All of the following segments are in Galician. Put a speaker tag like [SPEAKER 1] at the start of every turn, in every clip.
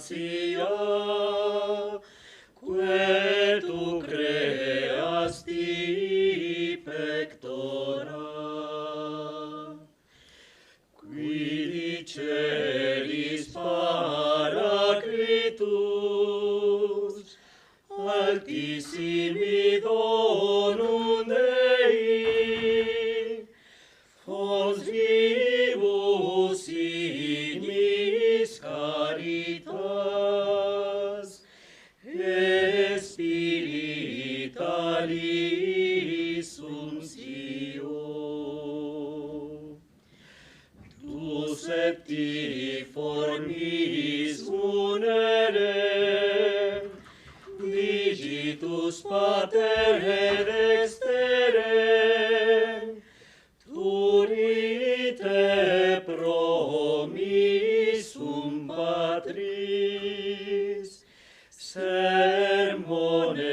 [SPEAKER 1] gratia, que tu creasti pectora, qui diceris Paraclitus, altissimi donum Dei, fons vivus in mis caritas, spiritualis untio. Tu septiformis munere, digitus pater et extere, turite promissum Patris, sermone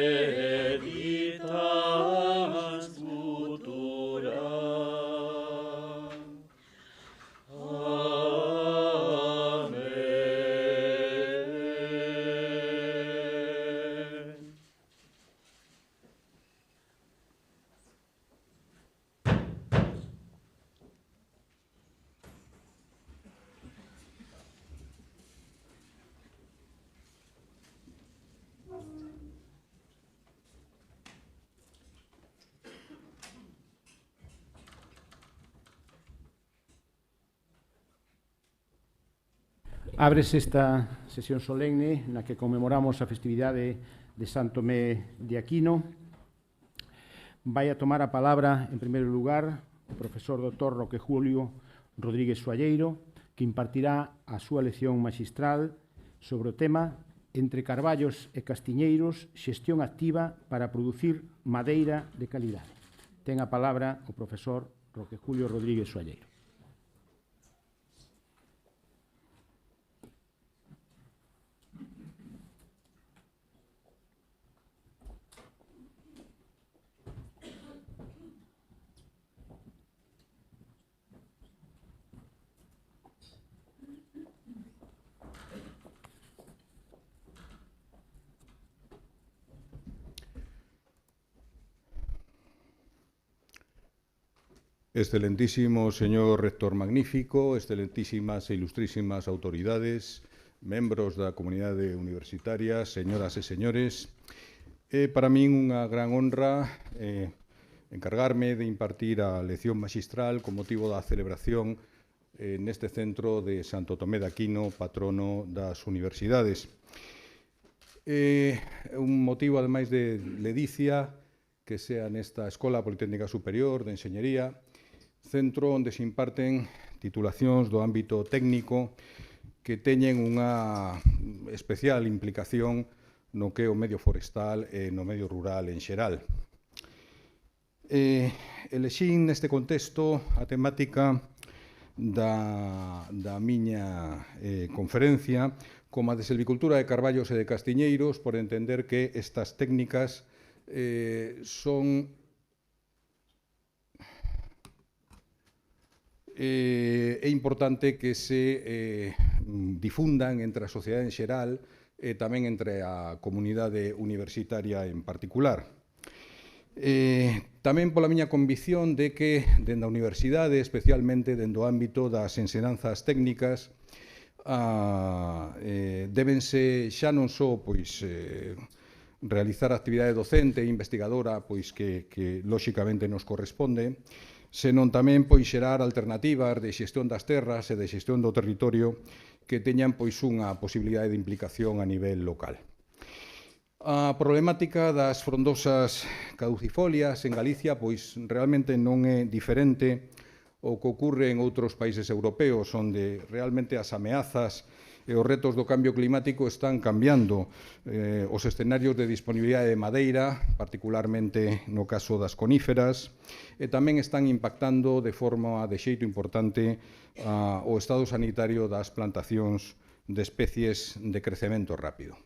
[SPEAKER 1] ditas futura. Amen.
[SPEAKER 2] Ábrese esta sesión solemne na que conmemoramos a festividade de Santo Tomé de Aquino. Vai a tomar a palabra, en primeiro lugar, o profesor Dr. Roque Julio Rodríguez Sualleiro, que impartirá a súa lección magistral sobre o tema Entre carballos e castiñeiros, xestión activa para producir madeira de calidade. Ten a palabra o profesor Roque Julio Rodríguez Sualleiro.
[SPEAKER 3] Excelentísimo señor rector magnífico, excelentísimas e ilustrísimas autoridades, membros da comunidade universitaria, señoras e señores, é para min unha gran honra encargarme de impartir a lección magistral con motivo da celebración neste centro de Santo Tomé de Aquino, patrono das universidades. Un motivo, ademais de ledicia, que sea nesta Escola Politécnica Superior de Enxeñería, centro onde se imparten titulacións do ámbito técnico que teñen unha especial implicación no que é o medio forestal e no medio rural en xeral. Elexín neste contexto a temática da miña conferencia como a de silvicultura de carballos e de castiñeiros, por entender que estas técnicas son é importante que se difundan entre a sociedade en xeral e tamén entre a comunidade universitaria en particular. Tamén pola miña convicción de que dende a universidade, especialmente dende o ámbito das ensinanzas técnicas, débense xa non só realizar actividade docente e investigadora que lóxicamente nos corresponde, senón tamén xerar alternativas de xestión das terras e de xestión do territorio que teñan unha posibilidade de implicación a nivel local. A problemática das frondosas caducifolias en Galicia realmente non é diferente ao que ocorre en outros países europeos, onde realmente as ameazas e os retos do cambio climático están cambiando os escenarios de disponibilidade de madeira, particularmente no caso das coníferas, e tamén están impactando de xeito importante o estado sanitario das plantacións de especies de crecemento rápido.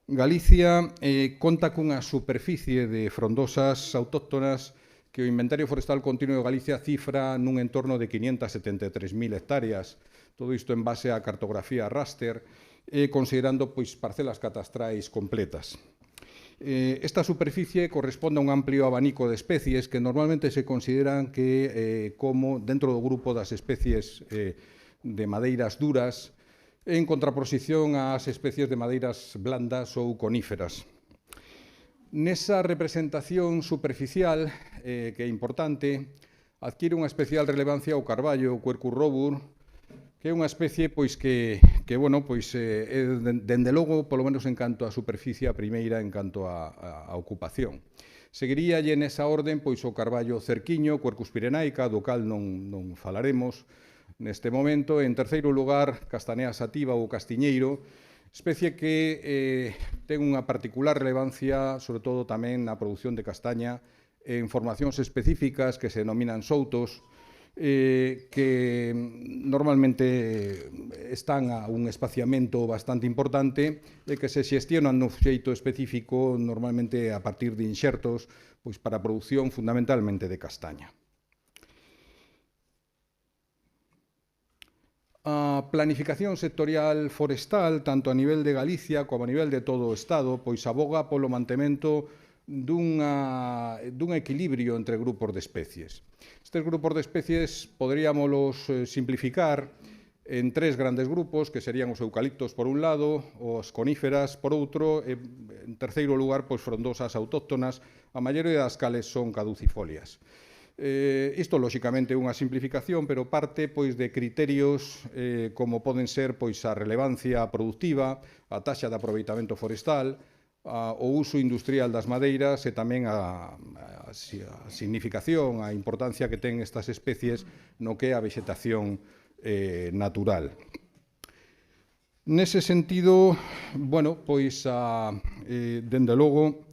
[SPEAKER 3] Galicia conta cunha superficie de frondosas autóctonas que o Inventario Forestal Continuo de Galicia cifra nun entorno de 573.000 hectáreas, Todo isto en base á cartografía raster e considerando pois, parcelas catastrais completas. Esta superficie corresponde a un amplio abanico de especies que normalmente se consideran que como dentro do grupo das especies de madeiras duras en contraposición ás especies de madeiras blandas ou coníferas. Nesa representación superficial, que é importante, adquire unha especial relevancia o carballo, o Quercus robur, que é unha especie pois que bueno, pois dende logo, polo menos en canto á superficie, a primeira en canto á ocupación. Seguiríalle nesa orden pois o carballo cerquiño, Quercus pirenaica, do cal non falaremos neste momento. En terceiro lugar, Castanea sativa ou castiñeiro, especie que ten unha particular relevancia, sobre todo tamén na produción de castaña, en formacións específicas que se denominan soutos, que normalmente están a un espaciamento bastante importante e que se xestionan no xeito específico normalmente a partir de inxertos pois para a produción fundamentalmente de castaña. A planificación sectorial forestal, tanto a nivel de Galicia como a nivel de todo o Estado, pois aboga polo mantemento dun equilibrio entre grupos de especies. Estes grupos de especies poderíamos simplificar en tres grandes grupos, que serían os eucaliptos por un lado, os coníferas por outro, e en terceiro lugar, pois frondosas autóctonas, a maioría das cales son caducifolias. Isto, lóxicamente, é unha simplificación, pero parte pois de criterios como poden ser pois a relevancia productiva, a taxa de aproveitamento forestal, o uso industrial das madeiras e tamén a significación, a importancia que ten estas especies no que é a vexetación natural. Nese sentido, bueno, pois dende logo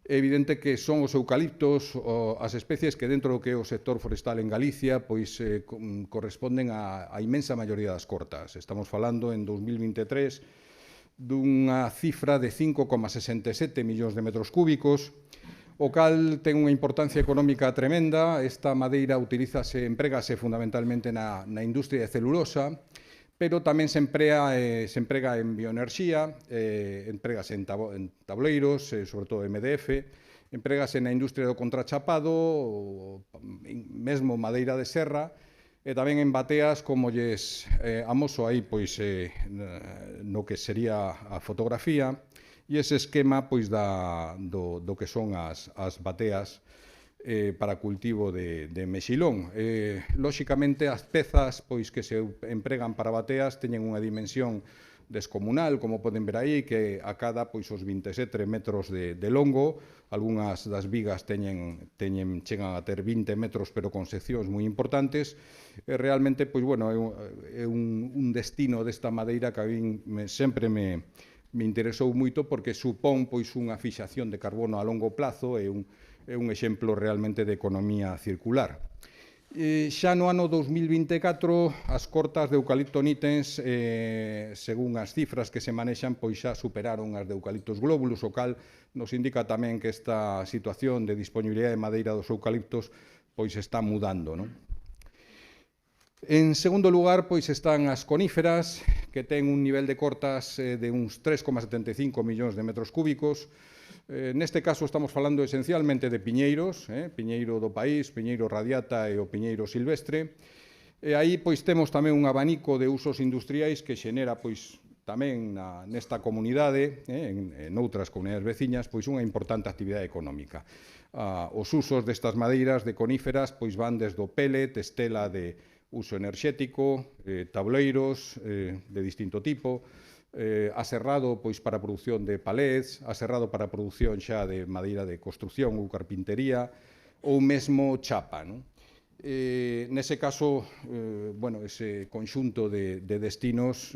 [SPEAKER 3] é evidente que son os eucaliptos as especies que dentro do que é o sector forestal en Galicia pois corresponden á inmensa maioría das cortas. Estamos falando en 2023 dunha cifra de 5,67 millóns de metros cúbicos, o cal ten unha importancia económica tremenda. Esta madeira emprégase fundamentalmente na industria de celulosa, pero tamén se emprega en bioenerxía, emprégase en tableiros, sobre todo MDF, emprégase na industria do contrachapado, mesmo madeira de serra, e tamén en bateas, como lles amoso aí pois no que sería a fotografía, e ese esquema pois do que son as bateas para cultivo de mexilón. Lóxicamente, as pezas pois que se empregan para bateas teñen unha dimensión descomunal, como poden ver aí, que a cada pois os 27 metros de longo, algunhas das vigas chegan a ter 20 metros, pero con seccións moi importantes. Realmente, pois, bueno, é un destino desta madeira que a mí sempre me interesou moito, porque supón pois unha fixación de carbono a longo plazo e un exemplo realmente de economía circular. Xa no ano 2024, as cortas de eucalipto nitens, según as cifras que se manexan, pois xa superaron as de eucaliptos glóbulos, o cal nos indica tamén que esta situación de disponibilidade de madeira dos eucaliptos pois está mudando, non? En segundo lugar, pois están as coníferas, que ten un nivel de cortas de uns 3,75 millóns de metros cúbicos. Neste caso estamos falando esencialmente de piñeiros, piñeiro do país, piñeiro radiata e o piñeiro silvestre. E aí pois temos tamén un abanico de usos industriais que xenera pois tamén nesta comunidade, en outras comunidades veciñas, pois unha importante actividade económica. Os usos destas madeiras de coníferas pois van desde o pellet, estela de uso enerxético, tableiros de distinto tipo, aserrado pois para a produción de palets, aserrado para a produción xa de madeira de construción ou carpintería, ou mesmo chapa, non? Nese caso, bueno, ese conxunto de destinos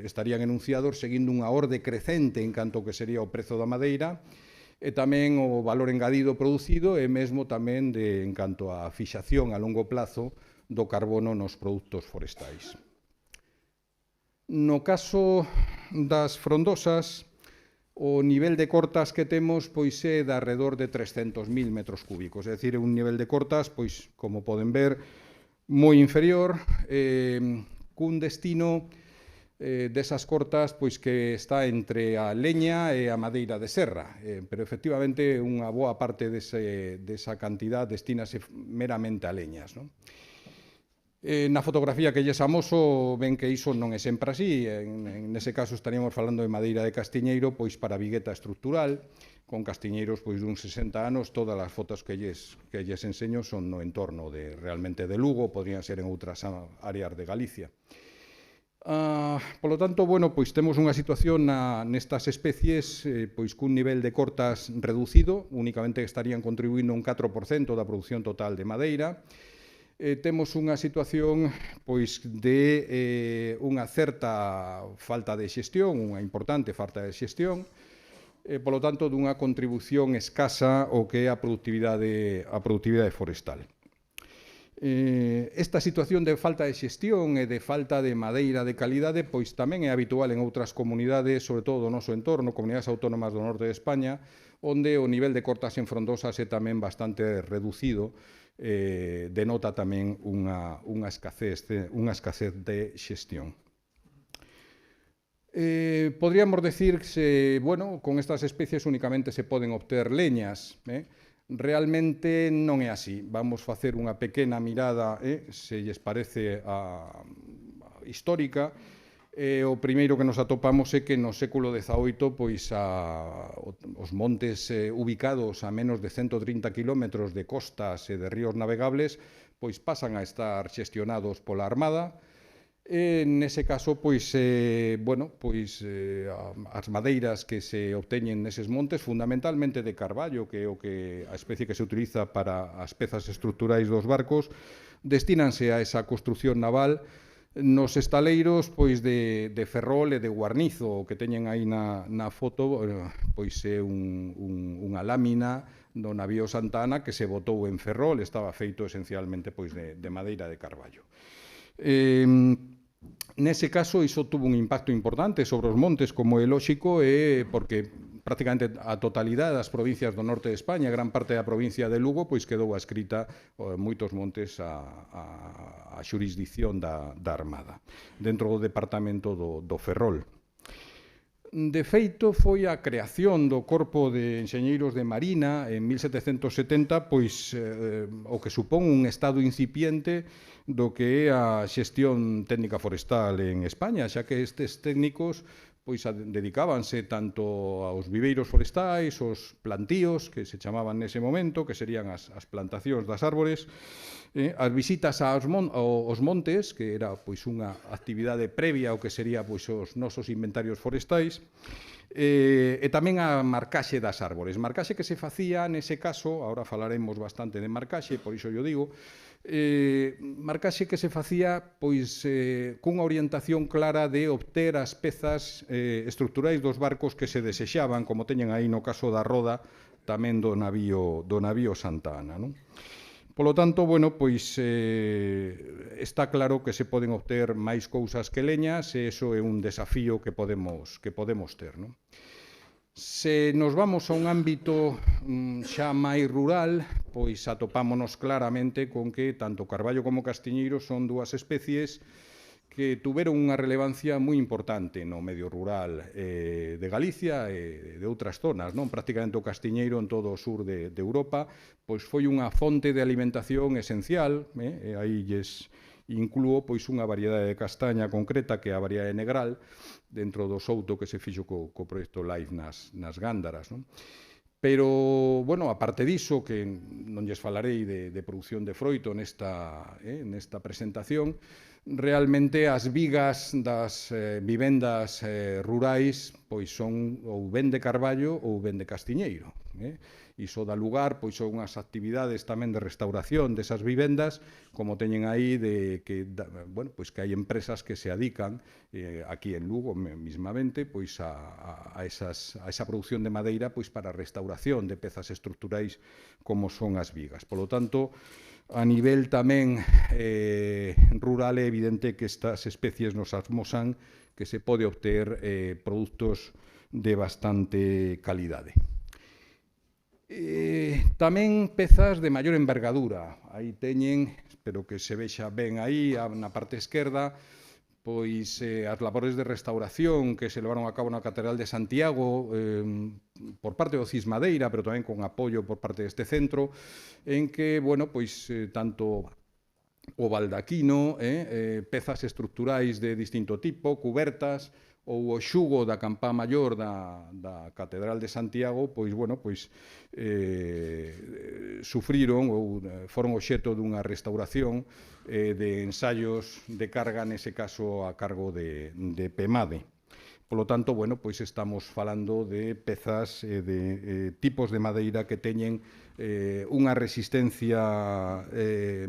[SPEAKER 3] estarían enunciados seguindo unha orde crecente en canto que sería o prezo da madeira e tamén o valor engadido producido e mesmo tamén en canto á fixación a longo plazo do carbono nos produtos forestais. No caso das frondosas, o nivel de cortas que temos pois é de alrededor de 300.000 metros cúbicos, é dicir, un nivel de cortas, pois, como poden ver, moi inferior, cun destino desas cortas pois que está entre a leña e a madeira de serra, pero efectivamente unha boa parte desa cantidad destínase meramente a leñas, non? Na fotografía que lles amoso ven que iso non é sempre así. Nese caso estaríamos falando de madeira de castiñeiro pois para vigueta estrutural, con castiñeiros pois duns 60 anos. Todas as fotos que lles enseño son no entorno realmente de Lugo, podrían ser en outras áreas de Galicia. Polo tanto, bueno, pois temos unha situación nestas especies pois cun nivel de cortas reducido, únicamente estarían contribuindo un 4% da produción total de madeira. Temos unha situación pois de unha certa falta de xestión, unha importante falta de xestión, polo tanto, dunha contribución escasa ao que é a produtividade forestal. Esta situación de falta de xestión e de falta de madeira de calidade pois tamén é habitual en outras comunidades, sobre todo do noso entorno, comunidades autónomas do norte de España, onde o nivel de cortas en frondosas é tamén bastante reducido, denota tamén unha escasez de xestión. Podríamos decir que, bueno, con estas especies únicamente se poden obter leñas, realmente non é así. Vamos facer unha pequena mirada, se lles parece, histórica. O primeiro que nos atopamos é que no século XVIII pois, os montes ubicados a menos de 130 kilómetros de costas e de ríos navegables pois pasan a estar xestionados pola Armada. Nese caso, pois, as madeiras que se obteñen neses montes, fundamentalmente de carballo, que é a especie que se utiliza para as pezas estruturais dos barcos, destínanse a esa construción naval. Nos estaleiros pois de ferrol e de guarnizo, o que teñen aí na foto, pois é unha lámina do navío Santa Ana que se botou en ferrol, estaba feito esencialmente pois de madeira de carballo. Nese caso, iso tuvo un impacto importante sobre os montes, como é lóxico, porque prácticamente a totalidade das provincias do norte de España, gran parte da provincia de Lugo, pois quedou adscrita moitos montes a xurisdicción da Armada, dentro do departamento do Ferrol. De feito, foi a creación do Corpo de Enxeñeiros de Marina en 1770, pois o que supón un estado incipiente do que é a xestión técnica forestal en España, xa que estes técnicos pois dedicábanse tanto aos viveiros forestais, aos plantíos, que se chamaban nese momento, que serían as plantacións das árbores, as visitas aos montes, que era pois unha actividade previa ao que sería pois os nosos inventarios forestais, e tamén a marcaxe das árbores. Marcaxe que se facía nese caso, agora falaremos bastante de marcaxe, por iso yo digo, marcaxe que se facía pois cunha orientación clara de obter as pezas estruturais dos barcos que se desexaban, como teñen aí no caso da roda tamén do navío Santa Ana, non? Polo tanto, bueno, pois está claro que se poden obter máis cousas que leñas e iso é un desafío que podemos ter, non? Se nos vamos a un ámbito xa máis rural, pois atopámonos claramente con que tanto carballo como castiñeiro son dúas especies que tuveron unha relevancia moi importante no medio rural de Galicia e de outras zonas, non? Prácticamente o castiñeiro en todo o sur de Europa pois foi unha fonte de alimentación esencial, e aí lles inclúo pois unha variedade de castaña concreta que é a variedade negral dentro do souto que se fixo co proxecto LIFE nas Gándaras, non? Pero, bueno, aparte diso, que non lles falarei de produción de froito nesta presentación, realmente as vigas das vivendas rurais pois son ou ben de carballo ou ben de castiñeiro. Iso dá lugar pois a unhas actividades tamén de restauración desas vivendas, como teñen aí que hai empresas que se adican aquí en Lugo mismamente pois a esa produción de madeira pois para a restauración de pezas estruturais como son as vigas. Polo tanto, a nivel tamén rural é evidente que estas especies nos amosan que se pode obter produtos de bastante calidade. Tamén pezas de maior envergadura. Aí teñen, espero que se vexa ben aí, na parte esquerda, pois as labores de restauración que se levaron a cabo na Catedral de Santiago por parte do CIS Madeira, pero tamén con apoio por parte deste centro, en que, bueno, pois tanto o baldaquino, pezas estruturais de distinto tipo, cubertas, ou o xugo da campá maior da Catedral de Santiago, pois, bueno, pois sufriron ou foron obxecto dunha restauración de ensaios de carga, nese caso a cargo de PEMADE. Polo tanto, bueno, pois estamos falando de pezas de tipos de madeira que teñen unha resistencia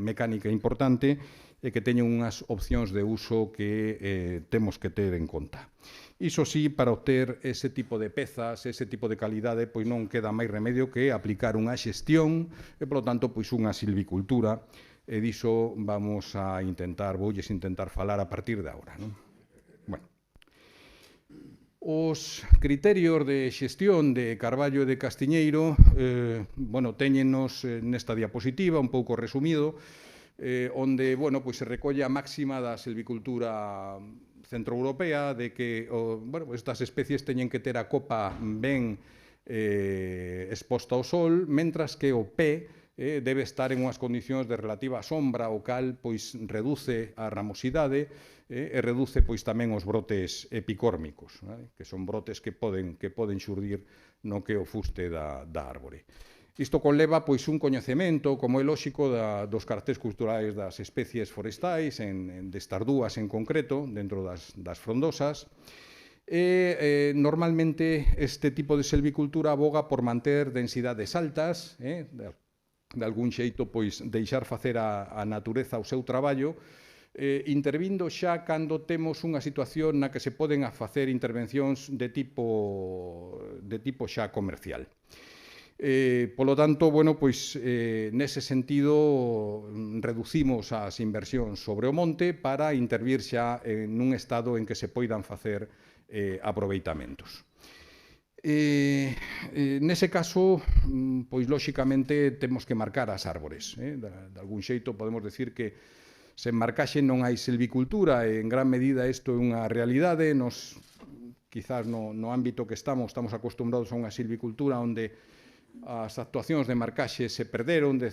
[SPEAKER 3] mecánica importante e que teñen unhas opcións de uso que temos que ter en conta. Iso sí, para obter ese tipo de pezas, ese tipo de calidade, pois non queda máis remedio que aplicar unha xestión e, polo tanto, pois unha silvicultura, e diso voulles intentar falar a partir de agora, non? Bueno. Os criterios de xestión de Carballo e de Castiñeiro, bueno, téñenos nesta diapositiva, un pouco resumido, onde, bueno, pois se recolle a máxima da silvicultura centroeuropea, de que, bueno, estas especies teñen que ter a copa ben exposta ao sol, mentras que o pé debe estar en unhas condicións de relativa sombra, o cal pois reduce a ramosidade e reduce pois tamén os brotes epicórmicos, que son brotes que poden xurdir no que o fuste da árbore. Isto conleva pois un coñecemento, como é lóxico, dos caracteres culturais das especies forestais, destas dúas en concreto, dentro das frondosas, e normalmente este tipo de silvicultura aboga por manter densidades altas, de algún xeito pois deixar facer a natureza o seu traballo, intervindo xa cando temos unha situación na que se poden facer intervencións de tipo xa comercial. Polo tanto, bueno, pois nese sentido reducimos as inversións sobre o monte para intervir xa nun estado en que se poidan facer aproveitamentos. Nese caso, pois lóxicamente temos que marcar as árbores. De algún xeito podemos decir que sen marcaxe non hai silvicultura e en gran medida isto é unha realidade. Nos, quizás no ámbito que estamos acostumbrados a unha silvicultura onde as actuacións de marcaxe se perderon de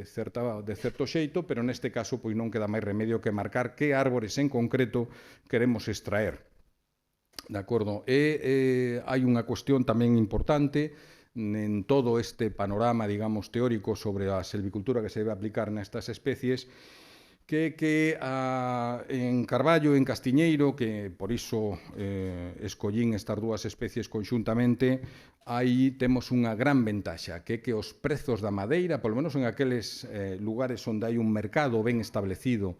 [SPEAKER 3] certo xeito, pero neste caso pois non queda máis remedio que marcar que árbores en concreto queremos extraer. De acordo? E hai unha cuestión tamén importante en todo este panorama, digamos, teórico sobre a silvicultura que se debe aplicar nestas especies, que en Carballo, en Castiñeiro, que por iso escollín estas dúas especies conxuntamente, aí temos unha gran ventaxa, que os prezos da madeira, polo menos en aqueles lugares onde hai un mercado ben establecido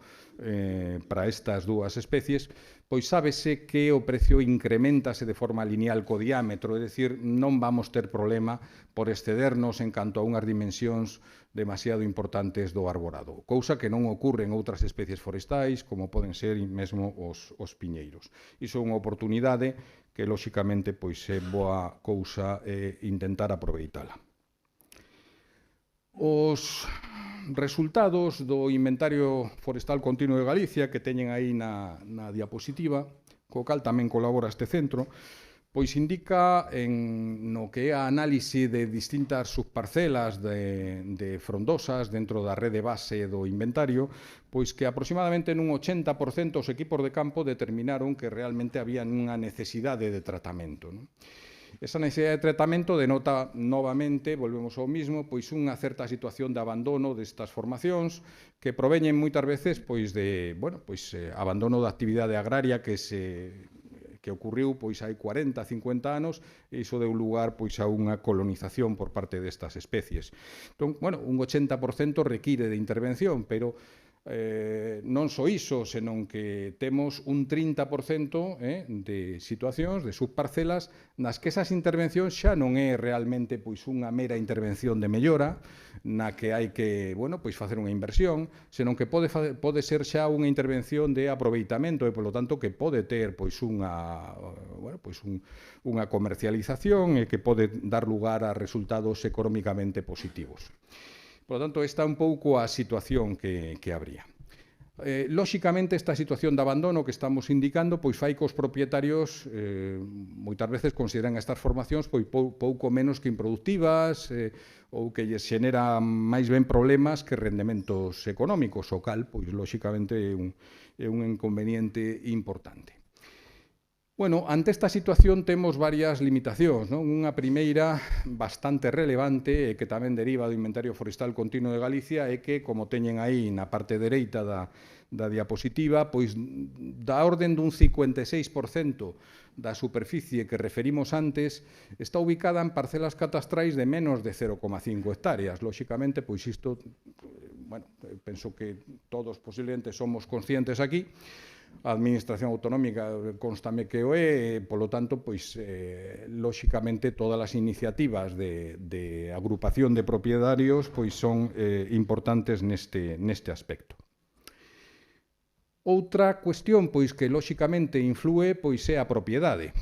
[SPEAKER 3] para estas dúas especies, pois sábese que o precio incrementase de forma lineal co diámetro, é dicir, non vamos ter problema por excedernos en canto a unhas dimensións demasiado importantes do arborado, cousa que non ocorre en outras especies forestais, como poden ser mesmo os piñeiros. Iso é unha oportunidade que, lóxicamente, pois é boa cousa intentar aproveitala. Os resultados do Inventario Forestal Continuo de Galicia, que teñen aí na diapositiva, co cal tamén colabora este centro, pois indica no que é a análise de distintas subparcelas de frondosas dentro da rede base do inventario, pois que aproximadamente nun 80% os equipos de campo determinaron que realmente había unha necesidade de tratamento. Esa necesidade de tratamento denota novamente, volvemos ao mismo, pois unha certa situación de abandono destas formacións que proveñen moitas veces pois de, bueno, pois abandono da actividade agraria que ocorreu pois hai 40, 50 anos, e iso deu lugar pois a unha colonización por parte destas especies. Entón, bueno, un 80% require de intervención, pero non só iso, senón que temos un 30% de situacións, de subparcelas, nas que esas intervencións xa non é realmente pois unha mera intervención de mellora, na que hai que, bueno, pois facer unha inversión, senón que pode ser xa unha intervención de aproveitamento e, polo tanto, que pode ter pois unha comercialización e que pode dar lugar a resultados económicamente positivos. Por lo tanto, esta é un pouco a situación que habría. Lóxicamente, esta situación de abandono que estamos indicando pois fai que os propietarios moitas veces consideran estas formacións pois pouco menos que improductivas ou que lles xenera máis ben problemas que rendementos económicos, o cal, pois, lóxicamente, é un inconveniente importante. Bueno, ante esta situación temos varias limitacións, non? Unha primeira bastante relevante e que tamén deriva do Inventario Forestal Continuo de Galicia é que, como teñen aí na parte dereita da diapositiva, pois da orden dun 56% da superficie que referimos antes está ubicada en parcelas catastrais de menos de 0,5 hectáreas. Lóxicamente, pois isto, bueno, penso que todos posiblemente somos conscientes aquí. A Administración Autonómica constame que o é, polo tanto, pois, lóxicamente, todas as iniciativas de agrupación de propietarios pois son importantes neste aspecto. Outra cuestión pois que, lóxicamente, inflúe pois é a propiedade.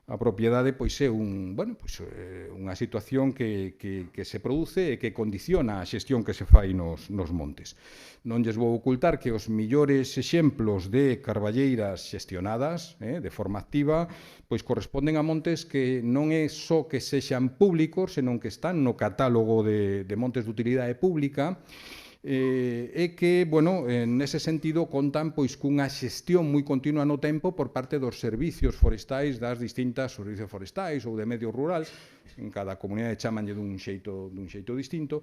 [SPEAKER 3] A propiedade pois é unha situación que se produce e que condiciona a xestión que se fai nos montes. Non lles vou ocultar que os millores exemplos de carballeiras xestionadas de forma activa pois corresponden a montes que non é só que sexan públicos, senón que están no catálogo de montes de utilidade pública e que, bueno, nese sentido contan pois cunha xestión moi continua no tempo por parte dos servicios forestais das distintas servicios forestais ou de medio rural, en cada comunidade chamanlle dun xeito distinto,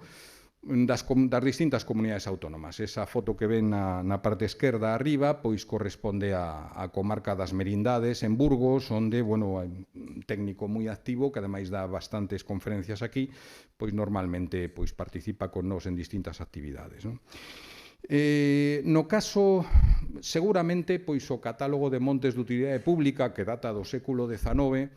[SPEAKER 3] das distintas comunidades autónomas. Esa foto que ven na parte esquerda arriba pois corresponde á comarca das Merindades, en Burgos, onde, bueno, hai un técnico moi activo que ademais dá bastantes conferencias aquí, pois normalmente pois participa con nós en distintas actividades, non? No caso, seguramente, pois o catálogo de montes de utilidade pública que data do século XIX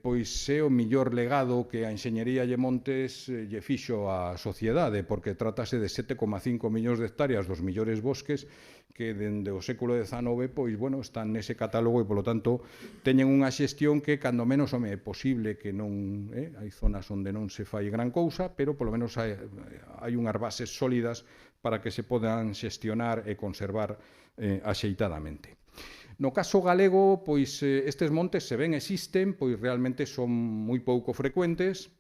[SPEAKER 3] pois é o millor legado que a Enxeñería de Montes lle fixo á sociedade, porque trátase de 7,5 millóns de hectáreas dos millores bosques que dende o século XIX pois, bueno, están nese catálogo e, polo tanto, teñen unha xestión que, cando menos, é posible que non... hai zonas onde non se fai gran cousa, pero, polo menos, hai unhas bases sólidas para que se podan xestionar e conservar axeitadamente. No caso galego, pois estes montes, se ben existen, pois realmente son moi pouco frecuentes.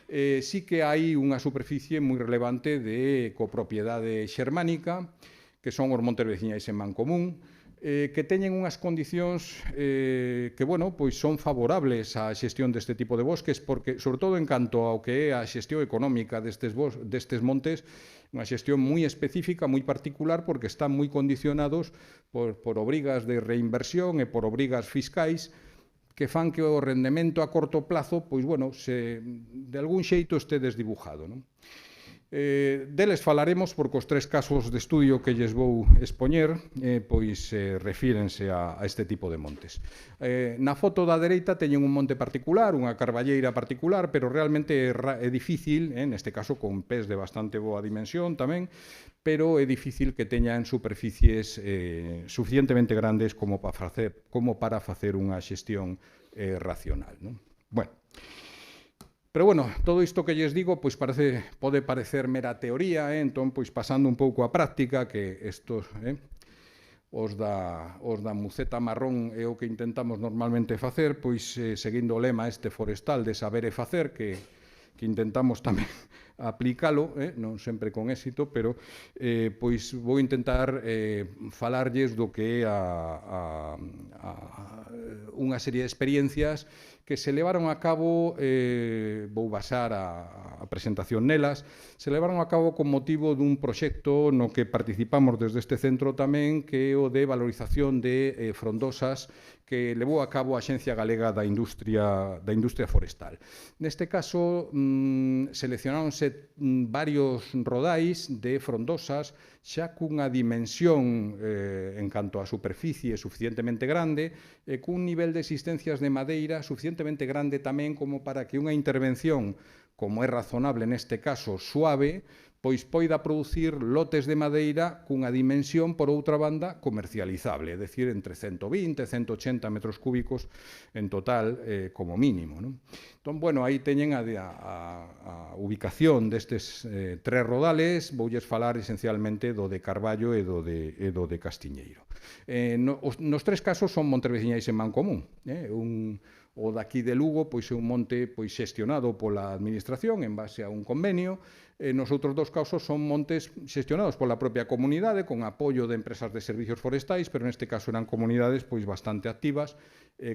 [SPEAKER 3] Sí que hai unha superficie moi relevante de copropiedade xermánica, que son os montes veciñais en Mancomún, que teñen unhas condicións que, bueno, pois son favorables á xestión deste tipo de bosques, porque, sobre todo, en canto ao que é a xestión económica destes montes, unha xestión moi específica, moi particular, porque están moi condicionados por obrigas de reinversión e por obrigas fiscais que fan que o rendemento a corto plazo, pois, bueno, de algún xeito este desdibujado, non? Deles falaremos porque os tres casos de estudio que lles vou expoñer pois refírense a este tipo de montes. Na foto da dereita teñen un monte particular, unha carballeira particular, pero realmente é difícil, neste caso con pés de bastante boa dimensión tamén, pero é difícil que teñan superficies suficientemente grandes como para facer unha xestión racional, non? Bueno, pero, bueno, todo isto que lles digo pois pode parecer mera teoría, entón, pois pasando un pouco á práctica, que estos, os da muceta marrón é o que intentamos normalmente facer, pois seguindo o lema este forestal de saber e facer, que intentamos tamén aplicalo, non sempre con éxito, pero pois vou intentar falarlles do que é unha serie de experiencias que se levaron a cabo, vou basar a presentación nelas, se levaron a cabo con motivo dun proxecto no que participamos desde este centro tamén, que é o de valorización de frondosas que levou a cabo a Axencia Galega da Industria Forestal. Neste caso, seleccionáronse varios rodais de frondosas xa cunha dimensión en canto a superficie suficientemente grande e cun nivel de existencias de madeira suficientemente grande tamén como para que unha intervención, como é razonable neste caso, suave, pois poida producir lotes de madeira cunha dimensión, por outra banda, comercializable, é dicir, entre 120 e 180 metros cúbicos en total, como mínimo, non? Entón, bueno, aí teñen a ubicación destes tres rodales. Voulles falar esencialmente do de Carballo e do de Castiñeiro. Nos tres casos son montes veciñais en Mancomún. O daqui de Lugo pois é un monte pois xestionado pola administración en base a un convenio. Nos outros dos casos son montes xestionados pola propia comunidade con apoio de empresas de servicios forestais, pero neste caso eran comunidades pois bastante activas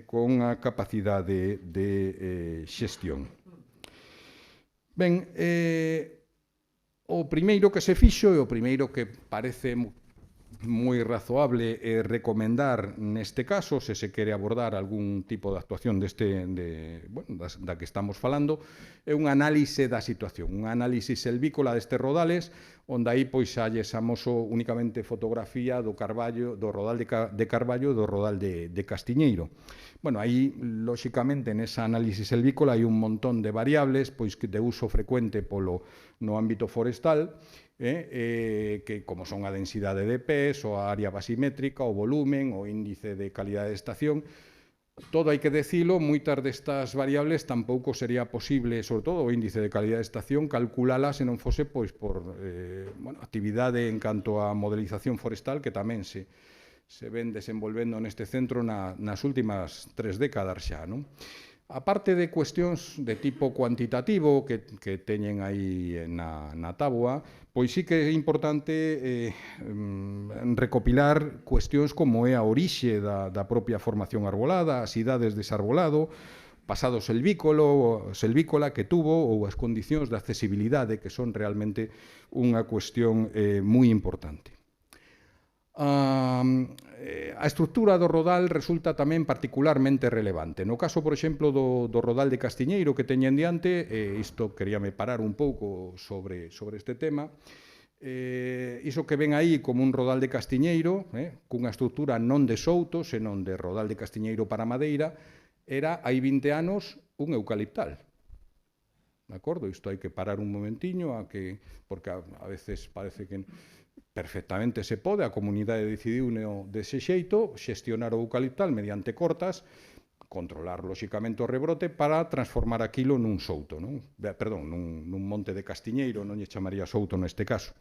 [SPEAKER 3] con a capacidade de xestión. Ben, o primeiro que se fixo e o primeiro que parece moi razoable recomendar neste caso, se se quere abordar algún tipo de actuación da que estamos falando, é un análise da situación, un análise selvícola destes rodales, onde aí pois halles amoso únicamente fotografía do Carballo, do rodal de Carballo e do rodal de Castiñeiro. Bueno, aí, lóxicamente, nesa análise selvícola hai un montón de variables pois que de uso frecuente no ámbito forestal, que como son a densidade de pés, ou a área basimétrica, o volumen, o índice de calidade de estación. Todo hai que decilo, moitas destas variables tampouco sería posible, sobre todo o índice de calidade de estación, calculala se non fose pois por actividade en canto a modelización forestal que tamén se ven desenvolvendo neste centro nas últimas 3 décadas xa, non? A parte de cuestións de tipo cuantitativo que teñen aí na táboa, pois sí que é importante recopilar cuestións como é a orixe da propia formación arbolada, as idades desarbolado, pasado selvícola que tuvo ou as condicións de accesibilidade que son realmente unha cuestión moi importante. A estrutura do rodal resulta tamén particularmente relevante. No caso, por exemplo, do rodal de Castiñeiro que teñen diante, isto queríame parar un pouco sobre este tema, iso que ven aí como un rodal de Castiñeiro, cunha estrutura non de souto, senón de rodal de Castiñeiro para madeira, era hai 20 anos un eucaliptal. De acordo? Isto hai que parar un momentiño, porque a veces parece que perfectamente se pode, a comunidade decidiu dese xeito, xestionar o eucaliptal mediante cortas, controlar, lóxicamente, o rebrote para transformar aquilo nun souto, perdón, nun monte de Castiñeiro, non lle chamaría souto neste caso.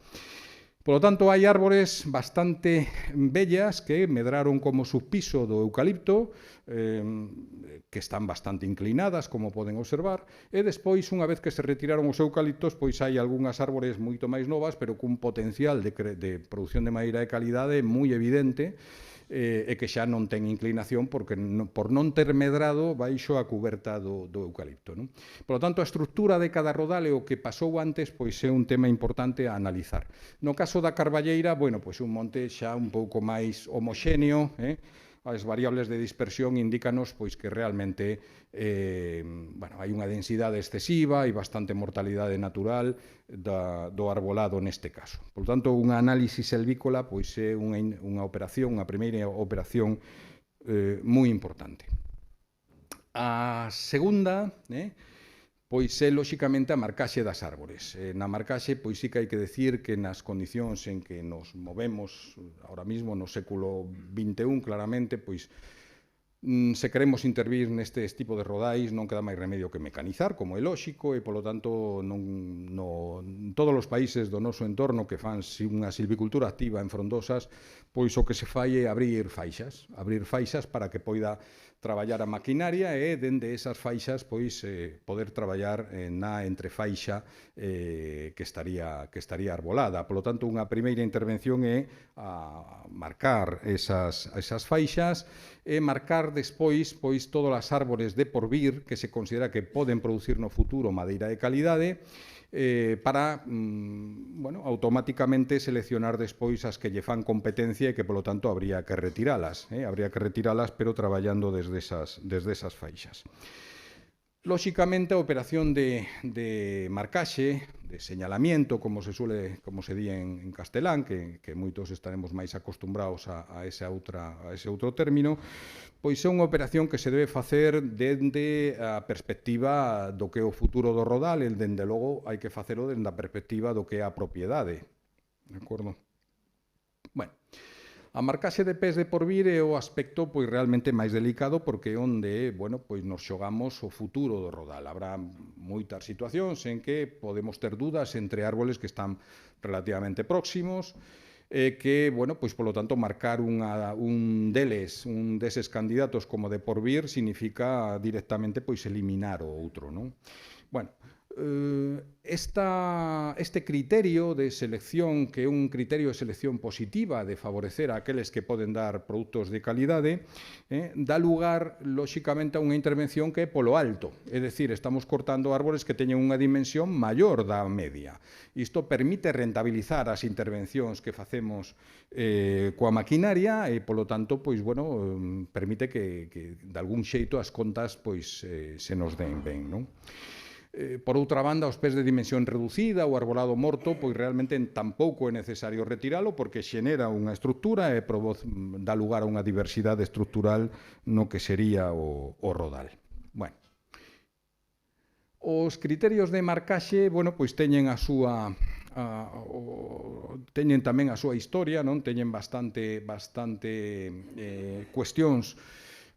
[SPEAKER 3] Por lo tanto, hai árbores bastante bellas que medraron como subpiso do eucalipto, que están bastante inclinadas, como poden observar, e despois, unha vez que se retiraron os eucaliptos, pois hai algunhas árbores moito máis novas, pero cun potencial de produción de madeira de calidade moi evidente, e que xa non ten inclinación por non ter medrado baixo a cuberta do eucalipto. Por lo tanto, a estrutura de cada rodal e o que pasou antes pois é un tema importante a analizar. No caso da Carballeira, bueno, pois un monte xa un pouco máis homoxéneo, as variables de dispersión indícanos pois que realmente hai unha densidade excesiva e bastante mortalidade natural do arbolado neste caso. Por tanto, unha análise selvícola pois é unha operación, unha primeira operación moi importante. A segunda, pois é, lóxicamente, a marcaxe das árbores. Na marcaxe, pois sí que hai que decir que nas condicións en que nos movemos ahora mismo no século XXI, claramente, pois se queremos intervir neste tipo de rodais non queda máis remedio que mecanizar, como é lóxico, e, polo tanto, todos os países do noso entorno que fan unha silvicultura activa en frondosas, pois o que se fai é abrir faixas para que poida traballar a maquinaria e, dende esas faixas, pois poder traballar na entrefaixa que estaría arbolada. Por lo tanto, unha primeira intervención é a marcar esas faixas e marcar despois pois todas as árbores de porvir que se considera que poden producir no futuro madeira de calidade para automáticamente seleccionar despois as que lle fan competencia e que, polo tanto, habría que retiralas, pero traballando desde esas faixas. Lóxicamente, a operación de marcaxe, de señalamiento, como se di en castelán, que moitos estaremos máis acostumbrados a ese outro término, pois é unha operación que se debe facer dende a perspectiva do que é o futuro do rodal e, dende logo, hai que facelo dende a perspectiva do que é a propiedade. De acordo? Bueno, a marcaxe de pés de porvir é o aspecto pois realmente máis delicado porque é onde, bueno, pois nos xogamos o futuro do rodal. Habrá moitas situacións en que podemos ter dudas entre árboles que están relativamente próximos que, bueno, pois polo tanto marcar un deses candidatos como de porvir significa directamente pois eliminar o outro, non? Bueno, este criterio de selección, que é un criterio de selección positiva de favorecer a aqueles que poden dar produtos de calidade, dá lugar, lóxicamente, a unha intervención que é polo alto. É dicir, estamos cortando árboles que teñen unha dimensión maior da media. Isto permite rentabilizar as intervencións que facemos coa maquinaria e, polo tanto, pois, bueno, permite que de algún xeito as contas pois se nos den ben, non? Por outra banda, os pés de dimensión reducida, o arbolado morto, pois realmente tampouco é necesario retiralo porque xenera unha estructura e dá lugar a unha diversidade estructural no que sería o rodal. Bueno, os criterios de marcaxe, bueno, pois teñen a súa teñen tamén a súa historia, non? Teñen bastante cuestións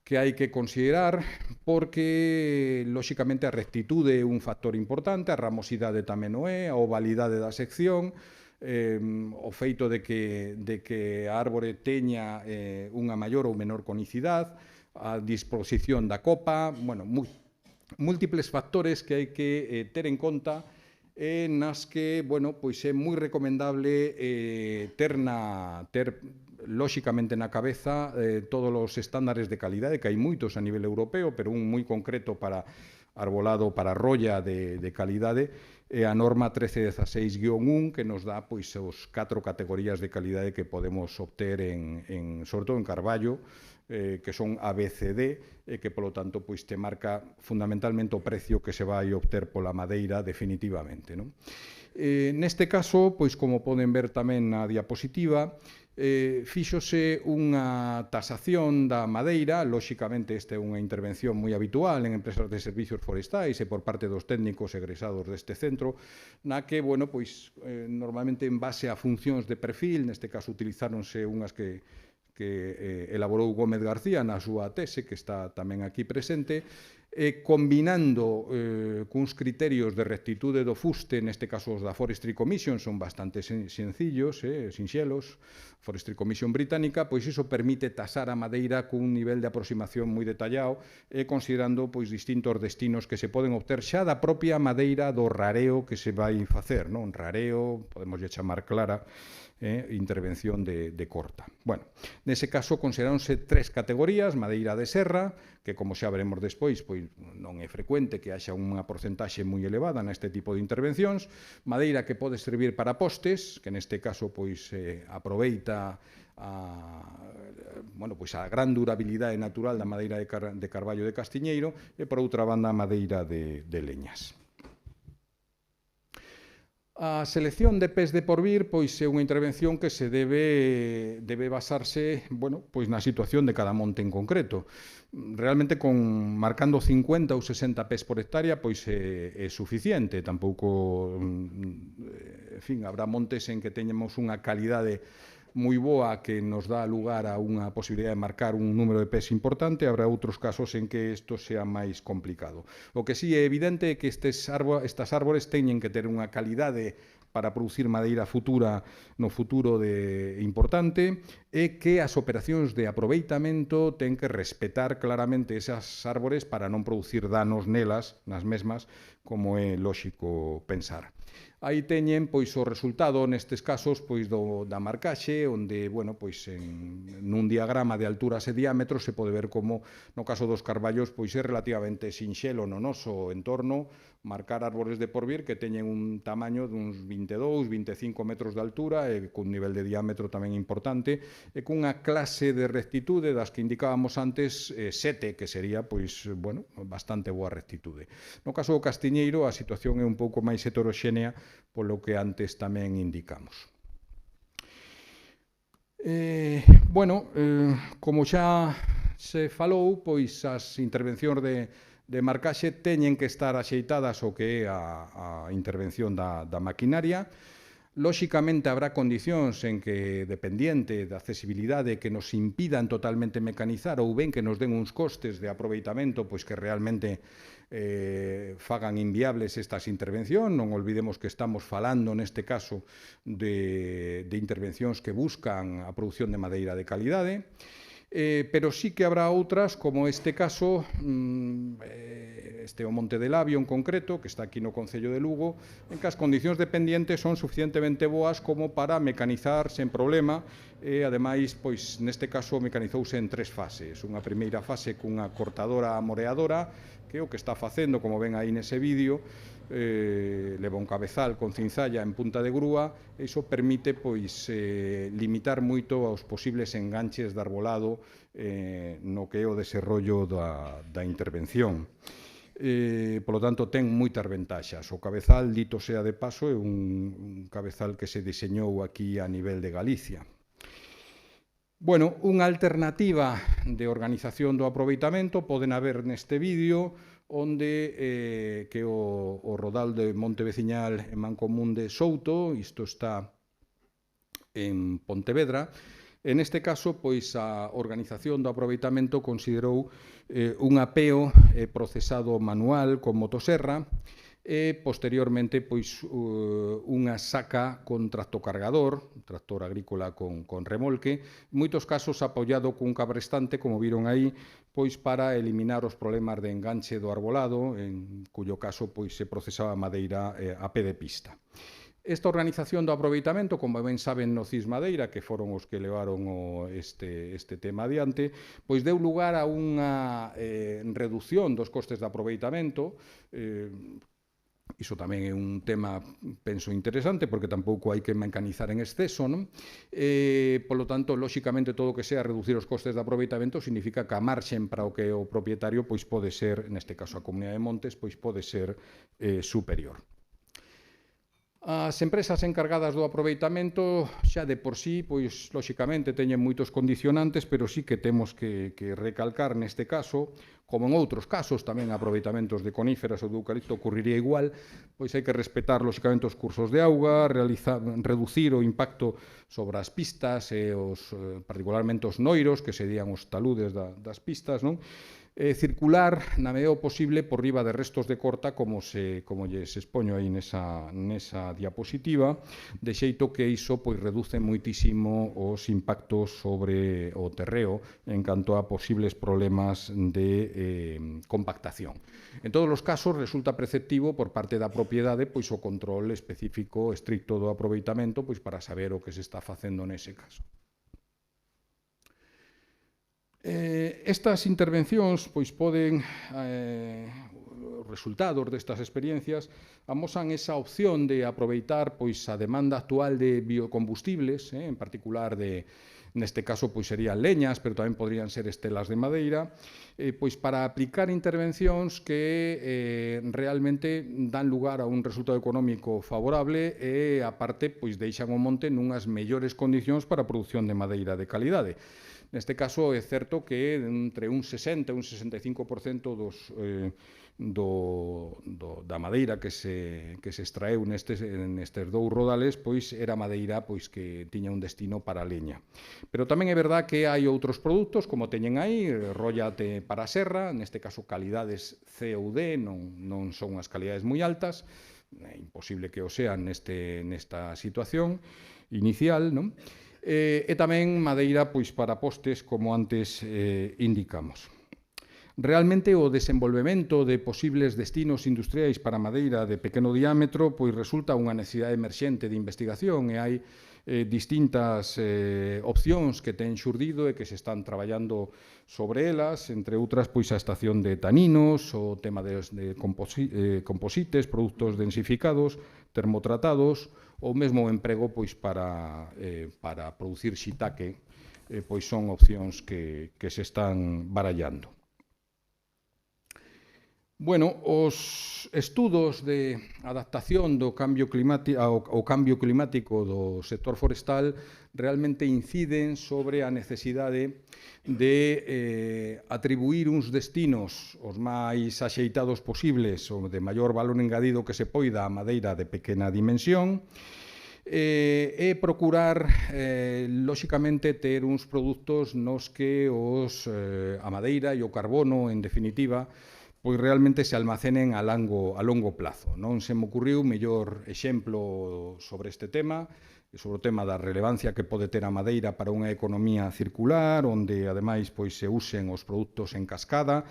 [SPEAKER 3] que hai que considerar porque, lóxicamente, a rectitude é un factor importante, a ramosidade tamén o é, a ovalidade da sección, o feito de que a árbore teña unha maior ou menor conicidade, a disposición da copa, bueno, múltiples factores que hai que ter en conta nas que, bueno, pois é moi recomendable ter lóxicamente na cabeza todos os estándares de calidade, que hai moitos a nivel europeo, pero un moi concreto para arbolado, para rolla de calidade, é a norma 1316-1, que nos dá pois os 4 categorías de calidade que podemos obter sobre todo en carballo, que son A, B, C, D, e que, polo tanto, pois te marca fundamentalmente o precio que se vai obter pola madeira definitivamente, non? Neste caso, pois como poden ver tamén na diapositiva, fíxose unha tasación da madeira, lóxicamente esta é unha intervención moi habitual en empresas de servicios forestais e por parte dos técnicos egresados deste centro, na que, bueno, pois normalmente en base a funcións de perfil, neste caso utilizáronse unhas que elaborou Gómez García na súa tese, que está tamén aquí presente, combinando cuns criterios de rectitude do fuste, neste caso os da Forestry Commission, son bastante sencillos, sinxelos, Forestry Commission británica, pois iso permite tasar a madeira cun nivel de aproximación moi detallado e considerando pois distintos destinos que se poden obter xa da propia madeira do rareo que se vai facer, non? Rareo, podemos chamar clara, intervención de corta. Bueno, nese caso consideráronse 3 categorías: madeira de serra, que como xa veremos despois, pois non é frecuente que haxa unha porcentaxe moi elevada neste tipo de intervencións, madeira que pode servir para postes, que neste caso pois aproveita a gran durabilidade natural da madeira de carballo de castiñeiro e, por outra banda, a madeira de leñas. A selección de pés de porvir pois é unha intervención que se debe basarse, bueno, pois na situación de cada monte en concreto. Realmente marcando 50 ou 60 pés por hectárea pois é suficiente, tampouco, en fin, habrá montes en que teñemos unha calidade moi boa que nos dá lugar a unha posibilidade de marcar un número de pés importante, habrá outros casos en que isto sea máis complicado. O que sí é evidente é que estas árbores teñen que ter unha calidade para producir madeira futura no futuro importante e que as operacións de aproveitamento ten que respetar claramente esas árbores para non producir danos nas mesmas, como é lóxico pensar. Aí teñen pois o resultado nestes casos pois da marcaxe, onde, bueno, pois nun diagrama de alturas e diámetros se pode ver como no caso dos carballos pois é relativamente sinxelo no noso entorno, marcar árbores de porvir que teñen un tamaño duns 22, 25 metros de altura e cun nivel de diámetro tamén importante e cunha clase de rectitude das que indicábamos antes 7, que sería, pois, bueno, bastante boa rectitude. No caso do castiñeiro, a situación é un pouco máis heteroxénea polo que antes tamén indicamos. Como xa se falou, pois as intervencións de marcaxe teñen que estar axeitadas ao que é a intervención da maquinaria. Lóxicamente, habrá condicións en que, dependiente da accesibilidade, que nos impidan totalmente mecanizar ou ben que nos den uns costes de aproveitamento pois que realmente fagan inviables estas intervencións. Non olvidemos que estamos falando, neste caso, de intervencións que buscan a produción de madeira de calidade, pero sí que habrá outras, como este caso, o Monte de Labio en concreto, que está aquí no Concello de Lugo, en que as condicións dependientes son suficientemente boas como para mecanizar sen problema, e ademais, pois, neste caso, mecanizouse en 3 fases. Unha primeira fase cunha cortadora amoreadora, que é o que está facendo, como ven aí nese vídeo, leva un cabezal con cinzalla en punta de grúa, e iso permite pois limitar moito aos posibles enganches de arbolado no que é o desenrollo da intervención. Polo tanto, ten moitas ventaxas. O cabezal, dito sea de paso, é un cabezal que se diseñou aquí a nivel de Galicia. Bueno, unha alternativa de organización do aproveitamento poden haber neste vídeo, onde que o rodal de Monte Veciñal en Mancomún de Souto, isto está en Pontevedra, e neste caso, pois, a organización do aproveitamento considerou un apeo procesado manual con motoserra, e posteriormente pois unha saca con tractocargador, un tractor agrícola con remolque, en moitos casos apoiado cun cabrestante, como viron aí, pois para eliminar os problemas de enganche do arbolado, en cuyo caso pois se procesaba madeira a pé de pista. Esta organización do aproveitamento, como ben saben no CIS Madeira, que foron os que levaron este tema adiante, pois deu lugar a unha reducción dos costes de aproveitamento. Iso tamén é un tema, penso, interesante, porque tampouco hai que mecanizar en exceso, non? Polo tanto, lóxicamente, todo o que sea reducir os costes de aproveitamento significa que a marxen para o que é o propietario pois pode ser, neste caso a Comunidade de Montes, pois pode ser superior. As empresas encargadas do aproveitamento xa de por sí, pois, lóxicamente, teñen moitos condicionantes, pero sí que temos que recalcar neste caso, como en outros casos, tamén aproveitamentos de coníferas ou de eucalipto ocurriría igual, pois hai que respetar, lóxicamente, os cursos de auga, reducir o impacto sobre as pistas e particularmente os noiros, que serían os taludes das pistas, non? Circular na medida posible por riba de restos de corta, como lles expoño aí nesa diapositiva, de xeito que iso pois reduce moitísimo os impactos sobre o terreo en canto a posibles problemas de compactación. En todos os casos resulta preceptivo por parte da propiedade pois o control específico estricto do aproveitamento pois para saber o que se está facendo nese caso. Estas intervencións pois poden, os resultados destas experiencias amosan esa opción de aproveitar pois a demanda actual de biocombustibles, en particular neste caso pois serían leñas, pero tamén podrían ser estelas de madeira, pois para aplicar intervencións que realmente dan lugar a un resultado económico favorable e, aparte, pois deixan o monte nunhas mellores condicións para a produción de madeira de calidade. Neste caso, é certo que entre un 60 e un 65% da madeira que se extraeu nestes dous rodales pois era madeira pois que tiña un destino para a leña. Pero tamén é verdad que hai outros produtos, como teñen aí, róllate para a serra, neste caso calidades C ou D, non son as calidades moi altas, é imposible que o sean nesta situación inicial, non? E tamén madeira pois para postes, como antes indicamos. Realmente o desenvolvemento de posibles destinos industriais para a madeira de pequeno diámetro pois resulta unha necesidade emerxente de investigación e hai distintas opcións que ten xurdido e que se están traballando sobre elas, entre outras pois a estación de taninos, o tema de composites, produtos densificados, termotratados, ou mesmo o emprego pois para producir shiitake, pois son opcións que se están barallando. Bueno, os estudos de adaptación do cambio climático, ao cambio climático do sector forestal realmente inciden sobre a necesidade de atribuir uns destinos os máis axeitados posibles ou de maior valor engadido que se poida á madeira de pequena dimensión e procurar, lóxicamente, ter uns produtos nos que a madeira e o carbono, en definitiva, pois realmente se almacenen a longo plazo. Non se me ocurriu mellor exemplo sobre este tema, sobre o tema da relevancia que pode ter a madeira para unha economía circular, onde, ademais, pois se usen os produtos en cascada,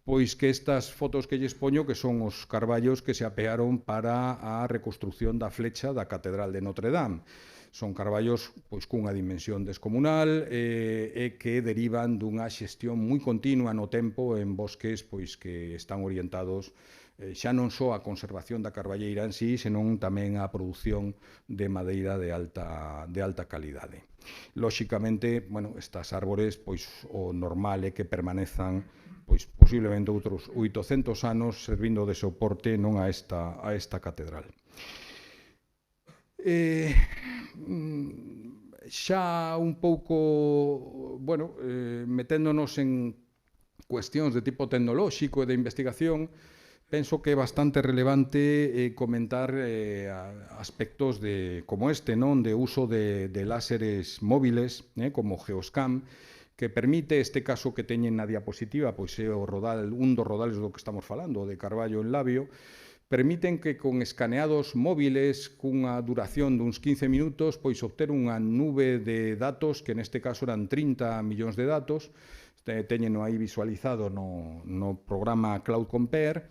[SPEAKER 3] pois que estas fotos que lles poño que son os carballos que se apearon para a reconstrucción da flecha da Catedral de Notre Dame. Son carballos pois cunha dimensión descomunal e que derivan dunha xestión moi continua no tempo en bosques pois que están orientados xa non só á conservación da carballeira en sí, senón tamén á produción de madeira de alta calidade. Lóxicamente, bueno, estas árbores, pois o normal é que permanezan pois posiblemente outros 800 anos servindo de soporte non a esta catedral. Xa un pouco, bueno, meténdonos en cuestións de tipo tecnolóxico e de investigación, penso que é bastante relevante comentar aspectos como este, non, de uso de láseres móviles, como Geoscam, que permite, este caso que teñen na diapositiva, pois é un dos rodales do que estamos falando, de carballo en labio, permiten que con escaneados móviles cunha duración duns 15 minutos pois obter unha nube de datos que neste caso eran 30 millóns de datos, teñeno aí visualizado no programa Cloud Compare.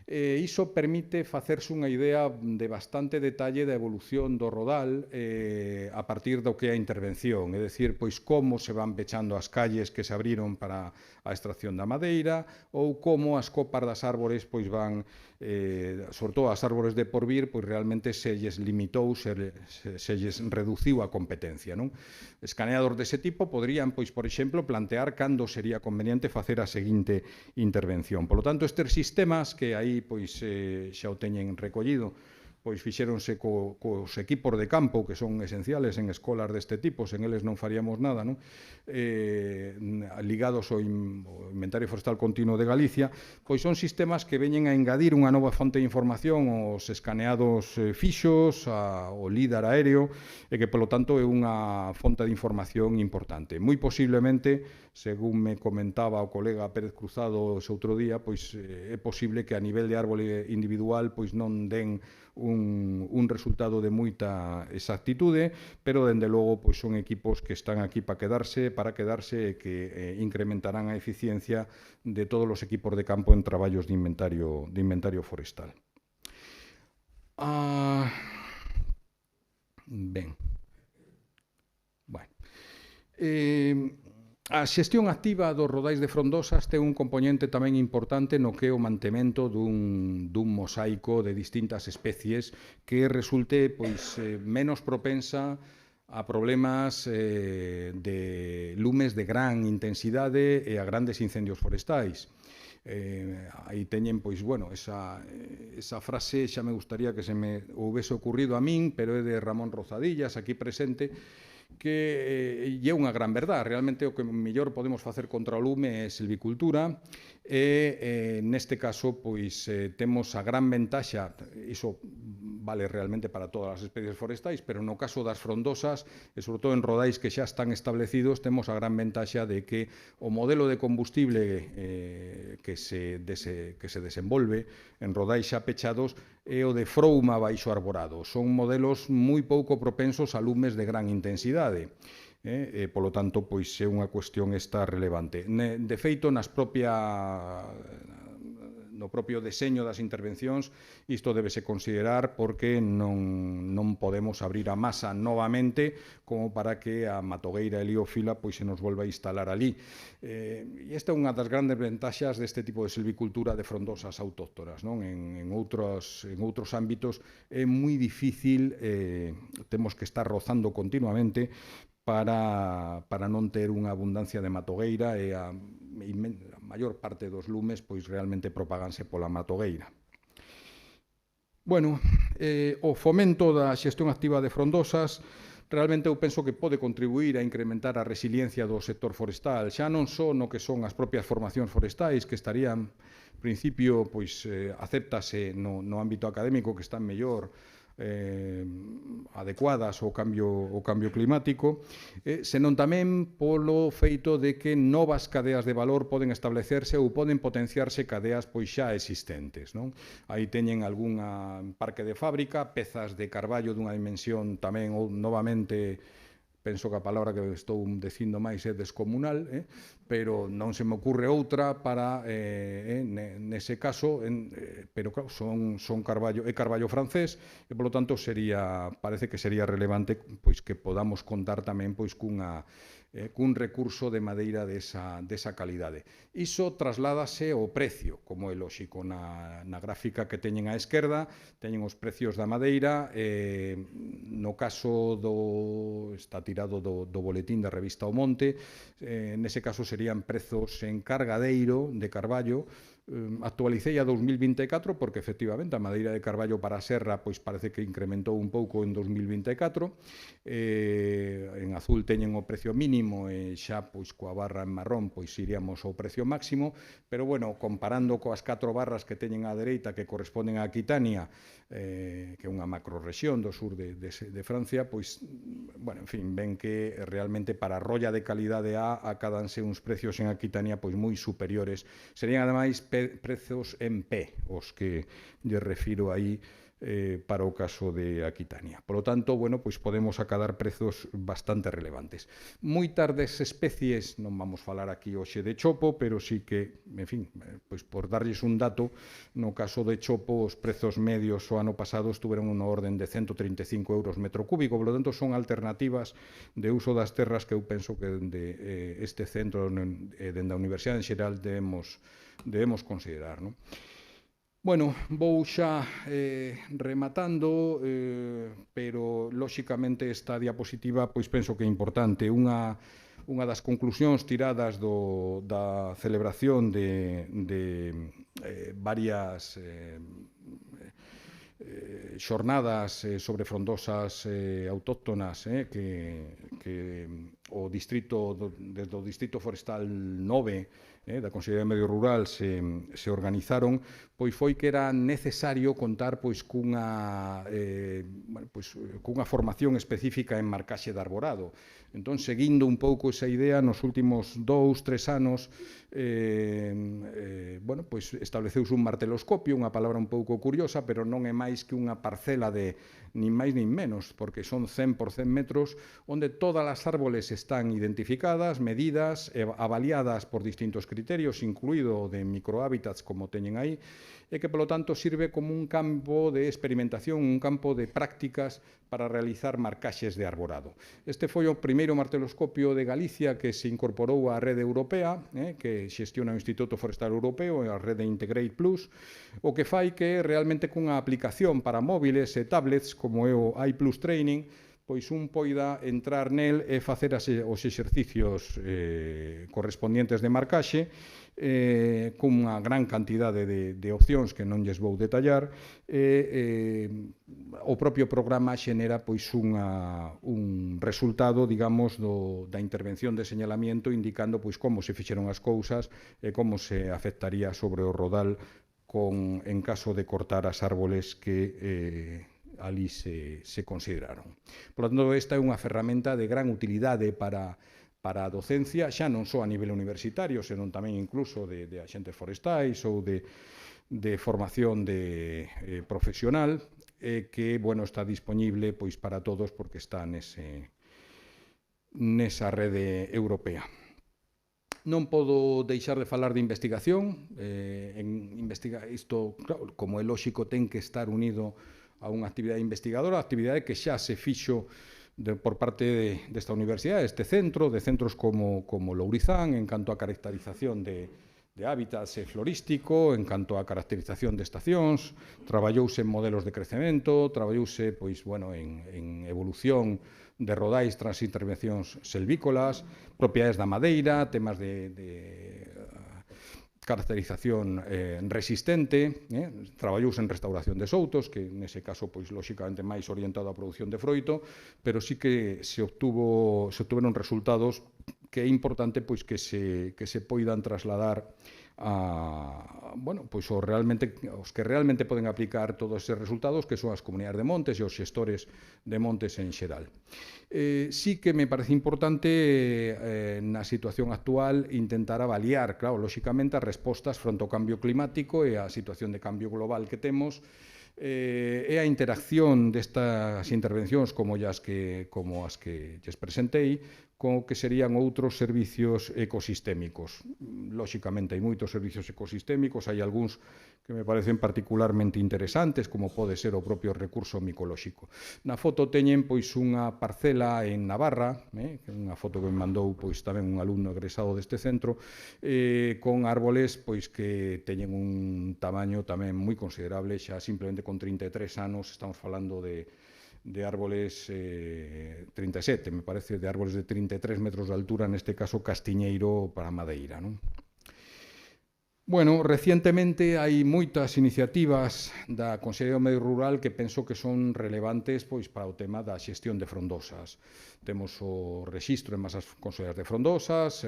[SPEAKER 3] Iso permite facerse unha idea de bastante detalle da evolución do rodal a partir do que é a intervención, é dicir, pois como se van pechando as calles que se abriron para a extracción da madeira ou como as copas das árbores pois van, sobre todo as árbores de porvir, pois realmente se lles limitou, se lles reduciu a competencia, non? Escaneadores dese tipo poderían, pois, por exemplo, plantear cando sería conveniente facer a seguinte intervención. Por lo tanto, estes sistemas que aí pois xa o teñen recollido, pois fixéronse cos equipos de campo que son esenciales en escolas deste tipo, sen eles non faríamos nada, non? Ligados ao Inventario Forestal Continuo de Galicia, pois son sistemas que veñen a engadir unha nova fonte de información aos escaneados fixos, ao LIDAR aéreo, e que, polo tanto, é unha fonte de información importante. Moi posiblemente, según me comentaba o colega Pérez Cruzado ese outro día, pois é posible que a nivel de árbore individual pois non den un resultado de moita exactitude, pero, dende logo, pois son equipos que están aquí para quedarse e que incrementarán a eficiencia de todos os equipos de campo en traballos de inventario forestal. Ben. Bueno. A xestión activa dos rodais de frondosas ten un componente tamén importante no que é o mantemento dun mosaico de distintas especies que resulte pois menos propensa a problemas de lumes de gran intensidade e a grandes incendios forestais. Aí teñen, pois, bueno, esa frase xa me gustaría que se me houvese ocurrido a min, pero é de Ramón Rozadillas, aquí presente, que é unha gran verdade. Realmente o que mellor podemos facer contra o lume é silvicultura e neste caso pois temos a gran ventaxa, iso vale realmente para todas as especies forestais, pero no caso das frondosas e sobre todo en rodais que xa están establecidos temos a gran ventaxa de que o modelo de combustible que se desenvolve en rodais xa pechados é o de frouma baixo arborado. Son modelos moi pouco propensos a lumes de gran intensidade. polo tanto, pois é unha cuestión esta relevante. De feito, no propio deseño das intervencións, isto debese considerar porque non podemos abrir a masa novamente como para que a matogueira heliófila pois se nos volva a instalar ali. E esta é unha das grandes ventaxas deste tipo de silvicultura de frondosas autóctonas, non? En outros ámbitos é moi difícil, temos que estar rozando continuamente para non ter unha abundancia de matogueira e a maior parte dos lumes pois realmente propaganse pola matogueira. Bueno, o fomento da xestión activa de frondosas realmente eu penso que pode contribuir a incrementar a resiliencia do sector forestal, xa non só no que son as propias formacións forestais que estarían, en principio, pois acéptase no ámbito académico que están mellor adecuadas ao cambio climático, senón tamén polo feito de que novas cadeas de valor poden establecerse ou poden potenciarse cadeas pois xa existentes, non? Aí teñen algún parque de fábrica, pezas de carballo dunha dimensión tamén ou novamente, penso que a palabra que estou dicindo máis é descomunal, pero non se me ocurre outra para, nese caso, pero claro, son carballo francés, e polo tanto parece que sería relevante pois que podamos contar tamén pois cun recurso de madeira desa calidade. Iso trasládase ao precio, como é lóxico na gráfica que teñen á esquerda, teñen os precios da madeira, no caso está tirado do boletín da revista O Monte, nese caso serían prezos en cargadeiro de carballo. Actualicei a 2024 porque efectivamente a madeira de carballo para a serra pois parece que incrementou un pouco en 2024. En azul teñen o precio mínimo e xa pois coa barra en marrón pois iríamos ao precio máximo, pero bueno, comparando coas 4 barras que teñen á dereita que corresponden a Aquitania, que é unha macrorrexión do sur de Francia, pois, bueno, en fin, ven que realmente para a rolla de calidade A acadanse uns precios en Aquitania pois moi superiores. Serían ademais prezos en pé os que lle refiro aí para o caso de Aquitania. Por lo tanto, bueno, pois podemos acadar prezos bastante relevantes. Moitas das especies, non vamos falar aquí hoxe de chopo, pero sí que, en fin, pois por darlles un dato, no caso de chopo, os prezos medios o ano pasado estuveron unha orden de 135 euros metro cúbico, por lo tanto, son alternativas de uso das terras que eu penso que dende este centro, dende a Universidade en xeral, debemos considerar, non? Bueno, vou xa rematando, pero lóxicamente esta diapositiva pois penso que é importante. Unha das conclusións tiradas da celebración de varias xornadas sobre frondosas autóctonas que o distrito, desde o Distrito Forestal 9 da Consellería de Medio Rural se organizaron, pois foi que era necesario contar pois cunha formación específica en marcaxe de arborado. Entón, seguindo un pouco esa idea, nos últimos 2-3 anos pois estableceuse un marteloscopio, unha palabra un pouco curiosa, pero non é máis que unha parcela de nin máis nin menos, porque son 100 por 100 metros, onde todas as árboles están identificadas, medidas, avaliadas por distintos criterios, incluído o de microhábitats como teñen aí, e que, polo tanto, sirve como un campo de experimentación, un campo de prácticas para realizar marcaxes de arborado. Este foi o primeiro marteloscopio de Galicia que se incorporou á rede europea, que xestiona o Instituto Forestal Europeo, a rede Integrate Plus, o que fai que realmente cunha aplicación para móviles e tablets, como é o iPlus Training, pois un poida entrar nel e facer os exercicios correspondientes de marcaxe cunha gran cantidade de opcións que non lles vou detallar, o propio programa xenera pois un resultado, digamos, da intervención de señalamiento indicando pois como se fixeron as cousas e como se afectaría sobre o rodal en caso de cortar as árboles que ali se consideraron. Por lo tanto, esta é unha ferramenta de gran utilidade para a docencia, xa non só a nivel universitario, senón tamén incluso de axentes forestais ou de formación profesional, que, bueno, está disponible pois para todos porque está nese nesa rede europea. Non podo deixar de falar de investigación. Isto, claro, como é lóxico, ten que estar unido a unha actividade investigadora, actividade que xa se fixo por parte desta universidade, este centro, de centros como Lourizán, en canto a caracterización de hábitats florístico, en canto a caracterización de estacións, traballouse en modelos de crecemento, traballouse en evolución de rodais tras intervencións selvícolas, propiedades da madeira, temas de caracterización resistente, traballouse en restauración de soutos, que nese caso, lóxicamente, máis orientado á produción de froito, pero sí que se obtuveron resultados que é importante que se poidan trasladar os que realmente poden aplicar todos eses resultados, que son as comunidades de montes e os xestores de montes en xeral. Sí que me parece importante na situación actual intentar avaliar, claro, lóxicamente, as respostas fronte ao cambio climático e a situación de cambio global que temos, e a interacción destas intervencións como as que lles presentei con o que serían outros servicios ecosistémicos. Lóxicamente, hai moitos servicios ecosistémicos, hai algúns que me parecen particularmente interesantes, como pode ser o propio recurso micolóxico. Na foto teñen unha parcela en Navarra, que é unha foto que me mandou tamén un alumno egresado deste centro, con árboles que teñen un tamaño tamén moi considerable, xa simplemente con 33 anos, estamos falando de árboles 37, me parece, de árboles de 33 metros de altura, neste caso castiñeiro para madeira, non? Bueno, recientemente hai moitas iniciativas da Consellería do Medio Rural que penso que son relevantes para o tema da xestión de frondosas. Temos o rexistro en masas conselleiras de frondosas,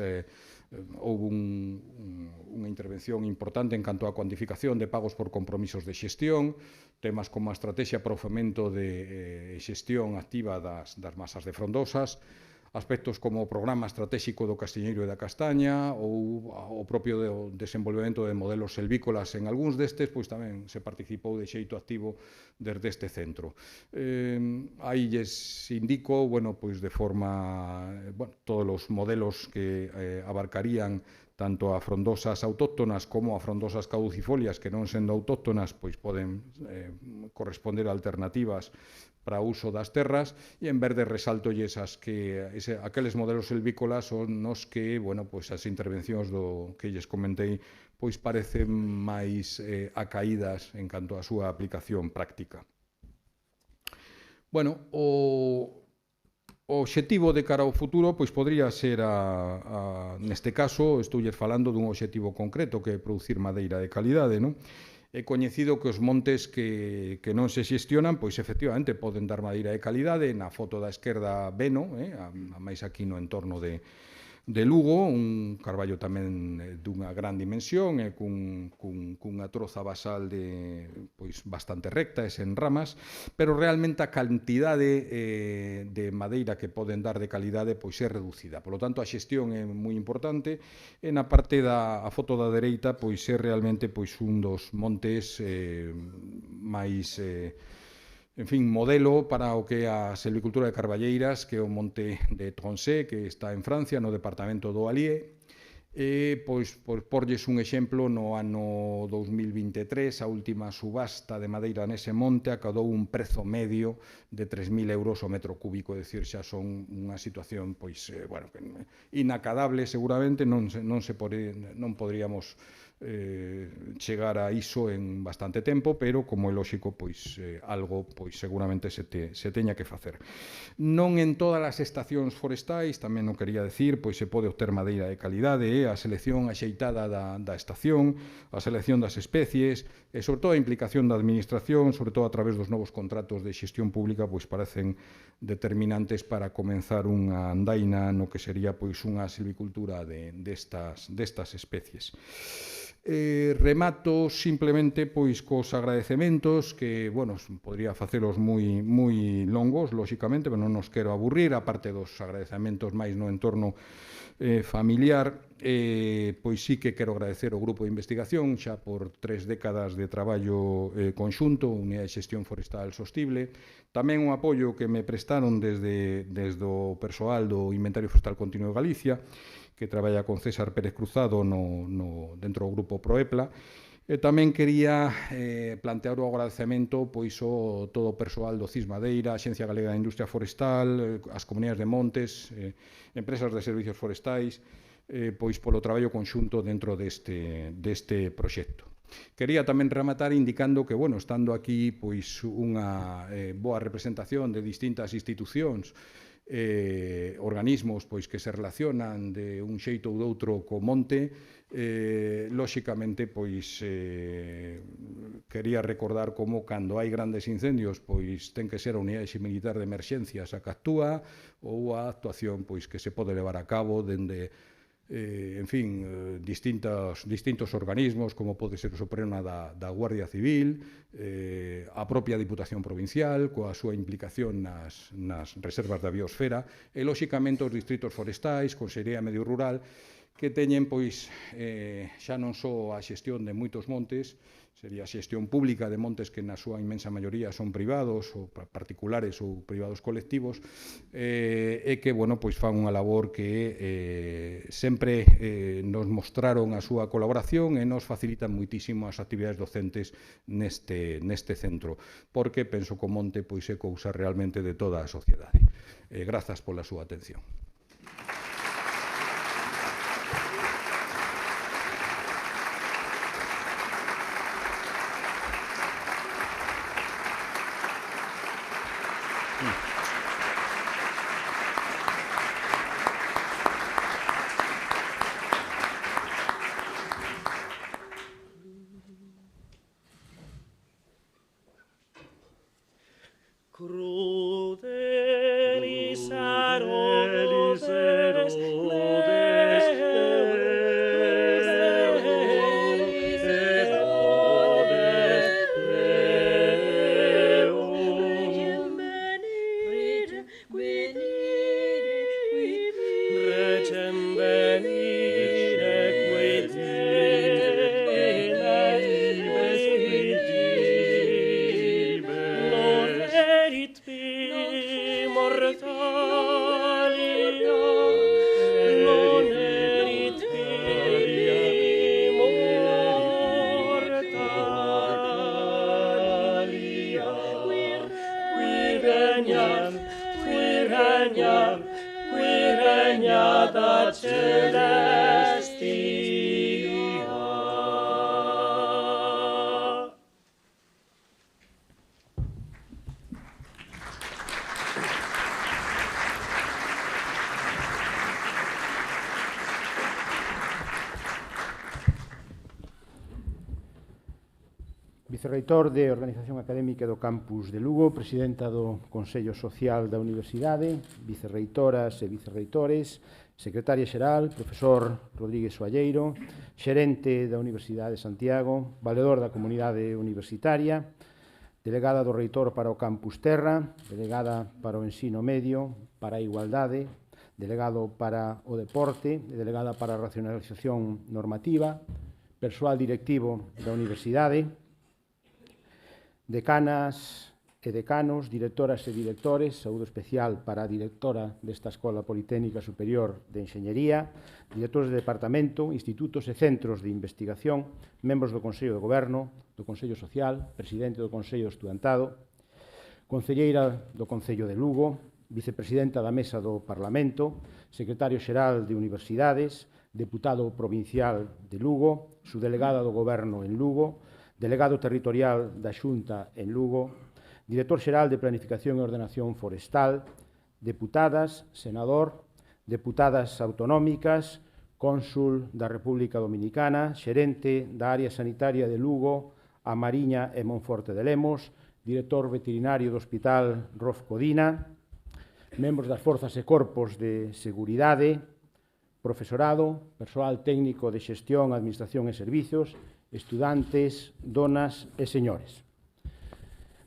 [SPEAKER 3] houve unha intervención importante en canto á cuantificación de pagos por compromisos de xestión, temas como a estrategia para o fomento de xestión activa das masas de frondosas, aspectos como o programa estratégico do castiñeiro e da castaña ou o propio desenvolvemento de modelos selvícolas. En algúns destes tamén se participou de xeito activo desde este centro. Aí lles indico de forma todos os modelos que abarcarían tanto a frondosas autóctonas como a frondosas caducifolias que non sendo autóctonas poden corresponder a alternativas para o uso das terras, e en verde resaltolles aqueles modelos selvícolas son nos que as intervencións que lles comentei parecen máis acaídas en canto á súa aplicación práctica. O obxectivo de cara ao futuro podría ser, neste caso, estoulles falando dun obxectivo concreto, que é producir madeira de calidade, non? É coñecido que os montes que non se xestionan, efectivamente, poden dar madeira de calidade. Na foto da esquerda Beno, a máis aquí no entorno de Lugo, un carballo tamén dunha gran dimensión e cunha troza basal bastante recta e sen ramas, pero realmente a cantidade de madeira que poden dar de calidade é reducida. Por lo tanto, a xestión é moi importante, e na parte da foto da dereita é realmente un dos montes máis modelo para o que é a silvicultura de carballeiras, que é o monte de Tronçais, que está en Francia, no departamento do Allier. E, por porlles un exemplo, no ano 2023, a última subasta de madeira nese monte acadou un prezo medio de 3.000 euros o metro cúbico, é dicir, xa son unha situación inacadable, seguramente, non poderíamos chegar a iso en bastante tempo, pero, como é lóxico, algo seguramente se teña que facer. Non en todas as estacións forestais, tamén o quería decir, se pode obter madeira de calidade, a selección axeitada da estación, a selección das especies, e, sobre todo, a implicación da administración, sobre todo a través dos novos contratos de xestión pública, parecen determinantes para comenzar unha andaina no que sería unha silvicultura destas especies. Remato simplemente pois cos agradecementos que, bueno, podría facelos moi longos, lóxicamente, pero non nos quero aburrir, aparte dos agradecementos máis no entorno familiar, pois sí que quero agradecer ao grupo de investigación xa por 3 décadas de traballo conxunto, Unidade de Xestión Forestal Sostible, tamén un apoio que me prestaron desde o persoal do Inventario Forestal Continuo de Galicia, que traballa con César Pérez Cruzado dentro do grupo Proepla. E tamén quería plantear o agradecemento pois ao todo o persoal do CIS Madeira, a Axencia Galega de Industria Forestal, as comunidades de montes, empresas de servicios forestais, pois polo traballo conxunto dentro deste proxecto. Quería tamén rematar indicando que, bueno, estando aquí pois unha boa representación de distintas institucións, organismos pois que se relacionan de un xeito ou doutro co monte, lóxicamente pois quería recordar como cando hai grandes incendios pois ten que ser a Unidade Militar de Emerxencias a que actúa, ou a actuación pois que se pode levar a cabo dende distintos organismos, como pode ser o Suprema da Guardia Civil, a propia Diputación Provincial, coa súa implicación nas reservas da biosfera, e, lóxicamente, os distritos forestais, Consellería de Medio Rural, que teñen, pois, xa non só a xestión de moitos montes, sería a xestión pública de montes que na súa inmensa maioría son privados ou particulares ou privados colectivos, e que, bueno, pois fan unha labor que sempre nos mostraron a súa colaboración e nos facilitan moitísimo as actividades docentes neste centro, porque penso que o monte pois é cousa realmente de toda a sociedade. Grazas pola súa atención.
[SPEAKER 1] Crudelis Herodes Regem venire quid non erit mortalia, non erit mortalia, qui regnat ad celestia.
[SPEAKER 2] Vicerreitor de Organización Académica do Campus de Lugo, presidenta do Consello Social da Universidade, vicerreitoras e vicerreitores, secretaria xeral, profesor Rodríguez Soalleiro, xerente da Universidade de Santiago, valedor da comunidade universitaria, delegada do reitor para o Campus Terra, delegada para o ensino medio, para a igualdade, delegado para o deporte e delegada para a racionalización normativa, persoal directivo da universidade, decanas e decanos, directoras e directores, saúdo especial para a directora desta Escola Politécnica Superior de Enxeñería, directores de departamento, institutos e centros de investigación, membros do Consello de Goberno, do Consello Social, presidente do Consello Estudantado, concelleira do Concello de Lugo, vicepresidenta da Mesa do Parlamento, secretario xeral de Universidades, deputado provincial de Lugo, subdelegada do Goberno en Lugo, delegado territorial da Xunta en Lugo, director xeral de Planificación e Ordenación Forestal, deputadas, senador, deputadas autonómicas, cónsul da República Dominicana, xerente da área sanitaria de Lugo, A Mariña e Monforte de Lemos, director veterinario do Hospital Rof Codina, membros das Forzas e Corpos de Seguridade, profesorado, persoal técnico de xestión, administración e servizos, estudantes, donas e señores.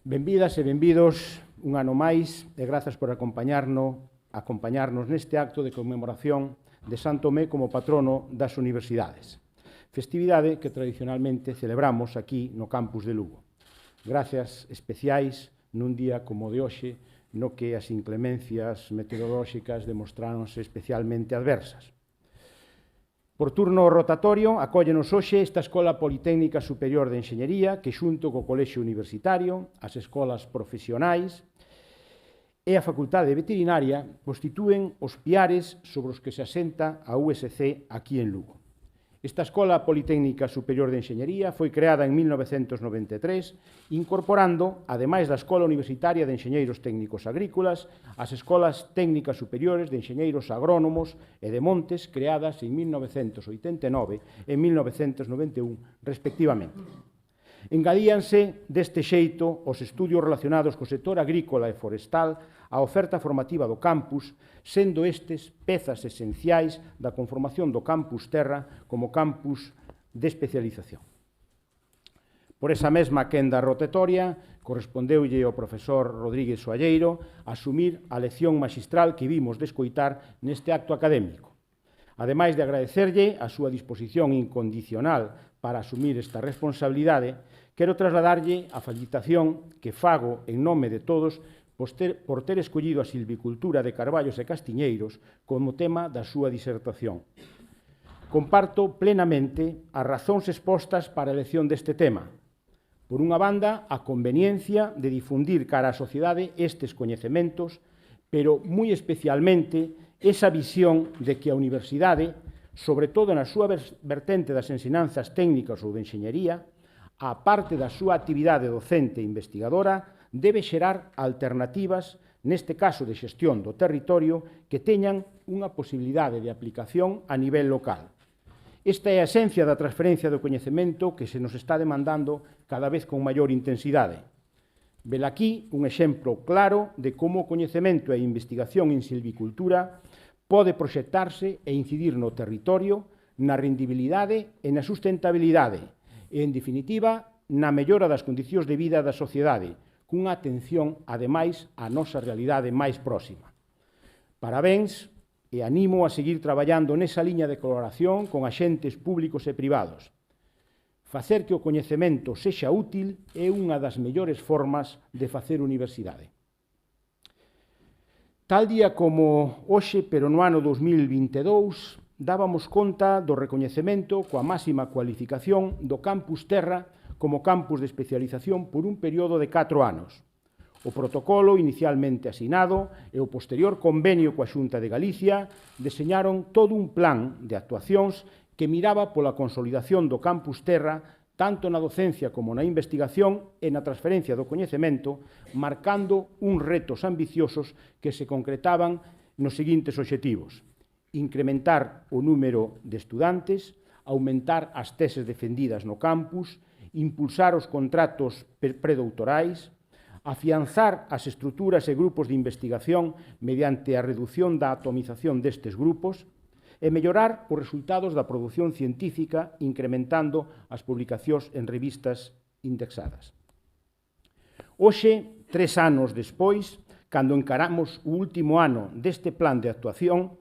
[SPEAKER 2] Benvidas e benvidos un ano máis e grazas por acompañarnos neste acto de conmemoración de San Tomé como patrono das universidades, festividade que tradicionalmente celebramos aquí no campus de Lugo. Gracias especiais nun día como o de hoxe, no que as inclemencias meteorolóxicas demostráronse especialmente adversas. Por turno rotatorio, acóllenos hoxe esta Escola Politécnica Superior de Enxeñería, que xunto co Colexio Universitario, as escolas profesionais e a Facultade de Veterinaria constitúen os piares sobre os que se asenta a USC aquí en Lugo. Esta Escola Politécnica Superior de Enxeñería foi creada en 1993, incorporando, ademais da Escola Universitaria de Enxeñeiros Técnicos Agrícolas, as Escolas Técnicas Superiores de Enxeñeiros Agrónomos e de Montes, creadas en 1989 e 1991, respectivamente. Engadíanse deste xeito os estudios relacionados co sector agrícola e forestal á oferta formativa do campus, sendo estes pezas esenciais da conformación do campus Terra como campus de especialización. Por esa mesma quenda rotatoria, correspondeulle ao profesor Rodríguez Soalleiro asumir a lección maxistral que vimos de escoitar neste acto académico. Ademais de agradecerlle a súa disposición incondicional para asumir esta responsabilidade, quero trasladarlle a felicitación que fago en nome de todos por ter escollido a silvicultura de carballos e castiñeiros como tema da súa disertación. Comparto plenamente as razóns expostas para a elección deste tema. Por unha banda, a conveniencia de difundir cara á sociedade estes coñecementos, pero moi especialmente esa visión de que a universidade, sobre todo na súa vertente das ensinanzas técnicas ou de enxeñería, a parte da súa actividade docente e investigadora, debe xerar alternativas, neste caso de xestión do territorio, que teñan unha posibilidade de aplicación a nivel local. Esta é a esencia da transferencia do coñecemento que se nos está demandando cada vez con maior intensidade. Velaquí un exemplo claro de como o coñecemento e a investigación en silvicultura pode proxectarse e incidir no territorio, na rendibilidade e na sustentabilidade e, en definitiva, na mellora das condicións de vida da sociedade, cunha atención, ademais, á nosa realidade máis próxima. Parabéns e animo a seguir traballando nesa liña de colaboración con axentes públicos e privados. Facer que o coñecemento sexa útil é unha das mellores formas de facer universidade. Tal día como hoxe, pero no ano 2022, dábamos conta do recoñecemento coa máxima cualificación do Campus Terra como campus de especialización por un período de 4 anos. O protocolo inicialmente asinado e o posterior convenio coa Xunta de Galicia deseñaron todo un plan de actuacións que miraba pola consolidación do Campus Terra tanto na docencia como na investigación e na transferencia do coñecemento, marcando uns retos ambiciosos que se concretaban nos seguintes obxectivos: incrementar o número de estudantes, aumentar as teses defendidas no campus, impulsar os contratos predoutorais, afianzar as estruturas e grupos de investigación mediante a redución da atomización destes grupos e mellorar os resultados da produción científica incrementando as publicacións en revistas indexadas. Hoxe, 3 anos despois, cando encaramos o último ano deste plan de actuación,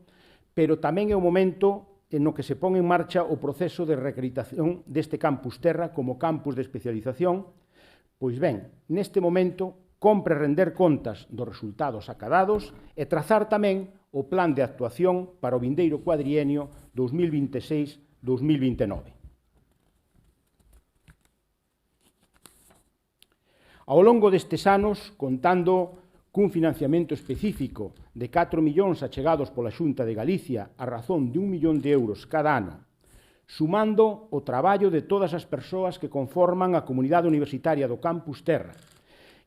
[SPEAKER 2] pero tamén é o momento no que se pon en marcha o proceso de reacreditación deste Campus Terra como campus de especialización. Pois ben, neste momento, compre render contas dos resultados acadados e trazar tamén o plan de actuación para o vindeiro cuadrienio 2026-2029. Ao longo destes anos, contando cun financiamento específico de 4 millóns achegados pola Xunta de Galicia a razón de 1 millón de euros cada ano, sumando o traballo de todas as persoas que conforman a comunidade universitaria do Campus Terra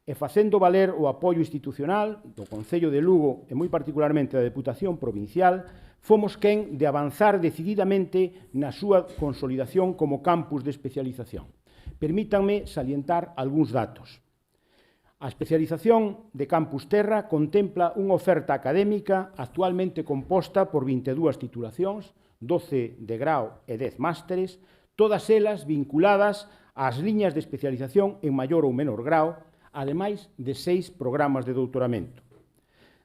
[SPEAKER 2] e facendo valer o apoio institucional do Concello de Lugo e moi particularmente da Deputación Provincial, fomos quen de avanzar decididamente na súa consolidación como campus de especialización. Permítanme salientar algúns datos. A especialización de Campus Terra contempla unha oferta académica actualmente composta por 22 titulacións, 12 de grau e 10 másteres, todas elas vinculadas ás liñas de especialización en maior ou menor grau, ademais de 6 programas de doutoramento.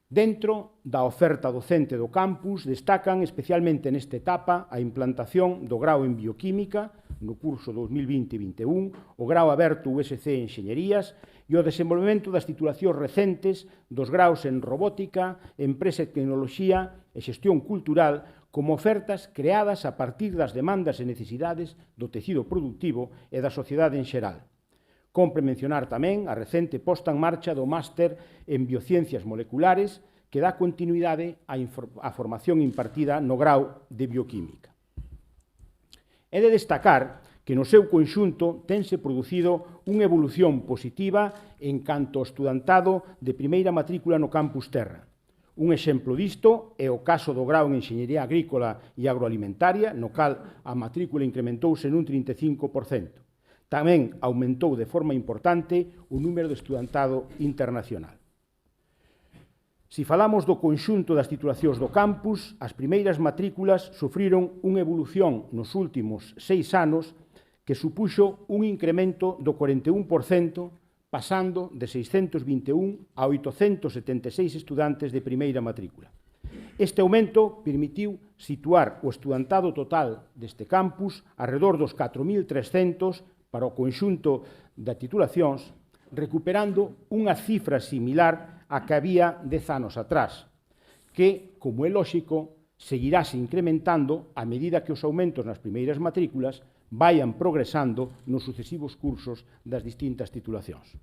[SPEAKER 2] Dentro da oferta docente do campus destacan especialmente nesta etapa a implantación do grau en Bioquímica no curso 2020-21, o grau aberto USC en Enxeñerías e o desenvolvemento das titulacións recentes dos graus en Robótica, Empresa e Tecnoloxía e Xestión Cultural como ofertas creadas a partir das demandas e necesidades do tecido productivo e da sociedade en xeral. Compre mencionar tamén a recente posta en marcha do máster en Biociencias Moleculares que dá continuidade á formación impartida no grau de Bioquímica. É de destacar que no seu conxunto tense producido unha evolución positiva en canto ao estudantado de primeira matrícula no Campus Terra. Un exemplo disto é o caso do grau en Enxeñería Agrícola e Agroalimentaria, no cal a matrícula incrementouse nun 35%. Tamén aumentou de forma importante o número de estudantado internacional. Se falamos do conxunto das titulacións do campus, as primeiras matrículas sufriron unha evolución nos últimos 6 anos que supuxo un incremento do 41%, pasando de 621 a 876 estudantes de primeira matrícula. Este aumento permitiu situar o estudantado total deste campus arredor dos 4.300 para o conxunto de titulacións, recuperando unha cifra similar a que había 10 anos atrás, que, como é lóxico, seguirase incrementando a medida que os aumentos nas primeiras matrículas vayan progresando nos sucesivos cursos das distintas titulacións.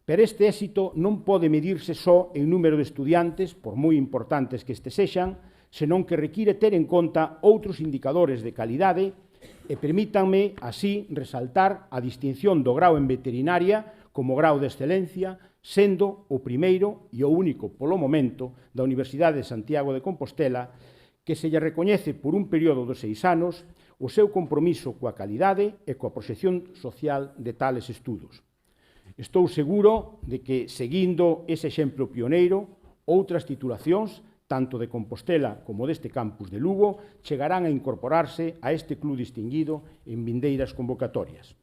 [SPEAKER 2] Pero este éxito non pode medirse só en número de estudiantes, por moi importantes que este sexan, senón que require ter en conta outros indicadores de calidade e permítanme, así, resaltar a distinción do grau en veterinaria como grau de excelencia, sendo o primeiro e o único, polo momento, da Universidade de Santiago de Compostela, que se lle recoñece por un período de 6 anos o seu compromiso coa calidade e coa proxección social de tales estudos. Estou seguro de que, seguindo ese exemplo pioneiro, outras titulacións, tanto de Compostela como deste campus de Lugo, chegarán a incorporarse a este club distinguido en vindeiras convocatorias.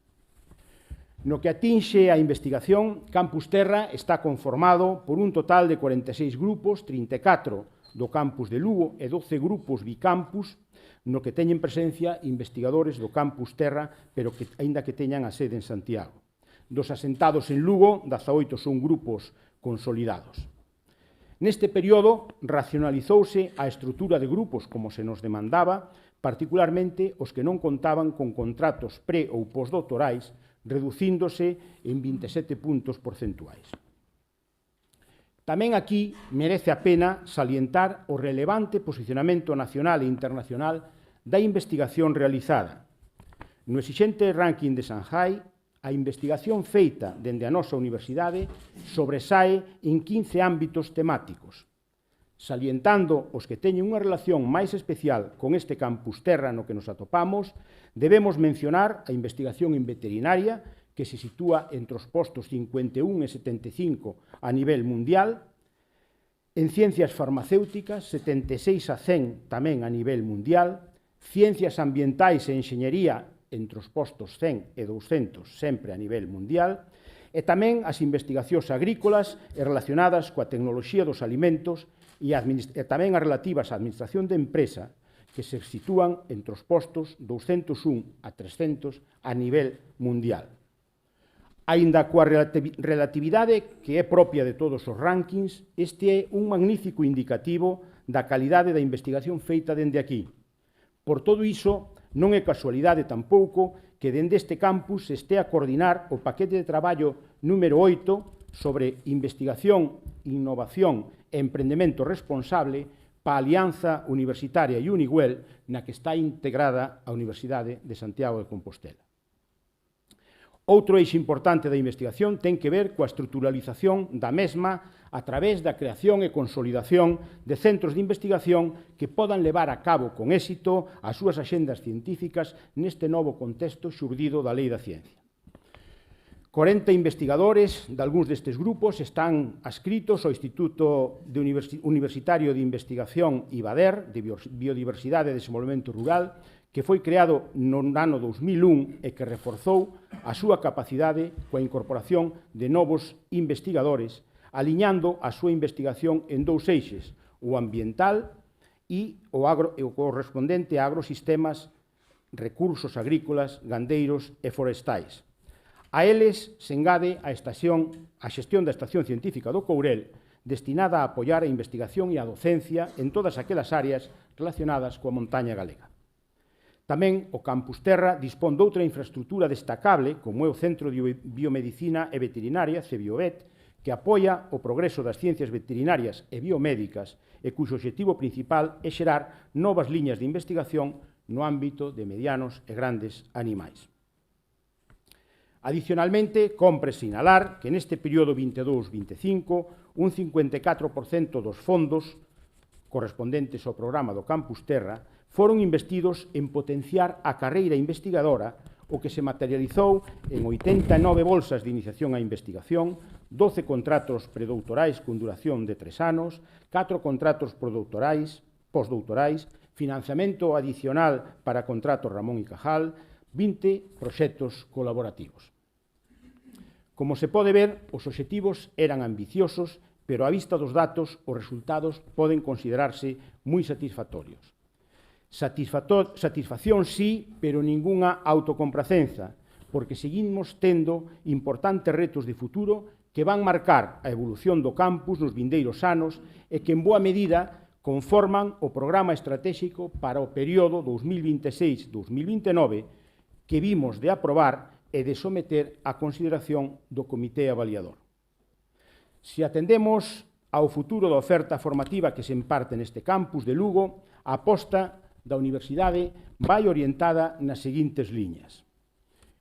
[SPEAKER 2] No que atinxe a investigación, Campus Terra está conformado por un total de 46 grupos, 34 do campus de Lugo e 12 grupos bicampus, no que teñen presencia investigadores do Campus Terra, pero que, aínda que teñan a sede en Santiago. Dos asentados en Lugo, 18 son grupos consolidados. Neste período, racionalizouse a estrutura de grupos como se nos demandaba, particularmente os que non contaban con contratos pre- ou postdoctorais, reducíndose en 27 puntos porcentuais. Tamén aquí merece a pena salientar o relevante posicionamento nacional e internacional da investigación realizada. No exixente ranking de Shanghai, a investigación feita dende a nosa universidade sobresae en 15 ámbitos temáticos, salientando os que teñen unha relación máis especial con este Campus Terra no que nos atopamos, debemos mencionar a investigación en veterinaria, que se sitúa entre os postos 51 e 75 a nivel mundial, en ciencias farmacéuticas, 76 a 100 tamén a nivel mundial, ciencias ambientais e enxeñería entre os postos 100 e 200 sempre a nivel mundial, e tamén as investigacións agrícolas e relacionadas coa tecnoloxía dos alimentos e tamén as relativas á administración de empresa, que se sitúan entre os postos 201 a 300 a nivel mundial. Aínda coa relatividade que é propia de todos os rankings, este é un magnífico indicativo da calidade da investigación feita dende aquí. Por todo iso, non é casualidade tampouco que dende este campus se estea a coordinar o paquete de traballo número 8 sobre investigación, innovación e emprendemento responsable pa a Alianza Universitaria Uniguel, na que está integrada a Universidade de Santiago de Compostela. Outro eixo importante da investigación ten que ver coa estruturalización da mesma a través da creación e consolidación de centros de investigación que podan levar a cabo con éxito as súas axendas científicas neste novo contexto xurdido da Lei da Ciencia. 40 investigadores de algúns destes grupos están adscritos ao Instituto Universitario de Investigación IBADER, de Biodiversidade e Desenvolvemento Rural, que foi creado no ano 2001 e que reforzou a súa capacidade coa incorporación de novos investigadores, aliñando a súa investigación en dous eixes, o ambiental e o correspondente a agrosistemas, recursos agrícolas, gandeiros e forestais. A eles se engade a xestión da Estación Científica do Courel, destinada a apoiar a investigación e a docencia en todas aquelas áreas relacionadas coa montaña galega. Tamén o Campus Terra dispón de outra infraestructura destacable, como é o Centro de Biomedicina e Veterinaria, CEBIOVET, que apoia o progreso das ciencias veterinarias e biomédicas e cuxo obxectivo principal é xerar novas liñas de investigación no ámbito de medianos e grandes animais. Adicionalmente, compre sinalar que neste período 22-25 un 54% dos fondos correspondentes ao programa do Campus Terra foron investidos en potenciar a carreira investigadora, o que se materializou en 89 bolsas de iniciación á investigación, 12 contratos predoutorais con duración de 3 anos, 4 contratos postdoutorais, financiamento adicional para contratos Ramón y Cajal, 20 proxectos colaborativos. Como se pode ver, os obxectivos eran ambiciosos, pero á vista dos datos, os resultados poden considerarse moi satisfactorios. Satisfacción sí, pero ningunha autocompracenza, porque seguimos tendo importantes retos de futuro que van marcar a evolución do campus nos vindeiros anos e que en boa medida conforman o programa estratégico para o período 2026-2029 que vimos de aprobar e de someter a consideración do Comité Avaliador. Se atendemos ao futuro da oferta formativa que se imparte neste campus de Lugo, a aposta da Universidade vai orientada nas seguintes liñas.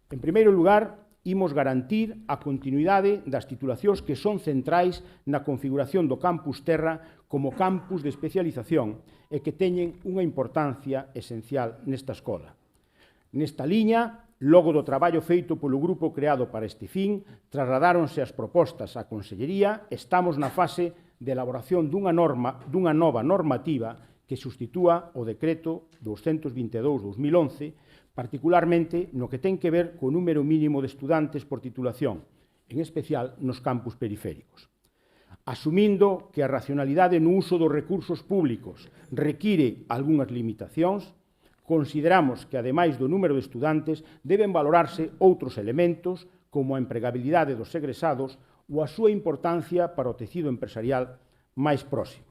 [SPEAKER 2] En primeiro lugar, imos garantir a continuidade das titulacións que son centrais na configuración do Campus Terra como campus de especialización e que teñen unha importancia esencial nesta escola. Nesta liña, logo do traballo feito polo grupo creado para este fin, trasladáronse as propostas á Consellería, estamos na fase de elaboración dunha nova normativa que substitúa o decreto 222/2011, particularmente no que ten que ver co número mínimo de estudantes por titulación, en especial nos campus periféricos. Asumindo que a racionalidade no uso dos recursos públicos require algunhas limitacións, consideramos que, ademais do número de estudantes, deben valorarse outros elementos como a empregabilidade dos egresados ou a súa importancia para o tecido empresarial máis próximo.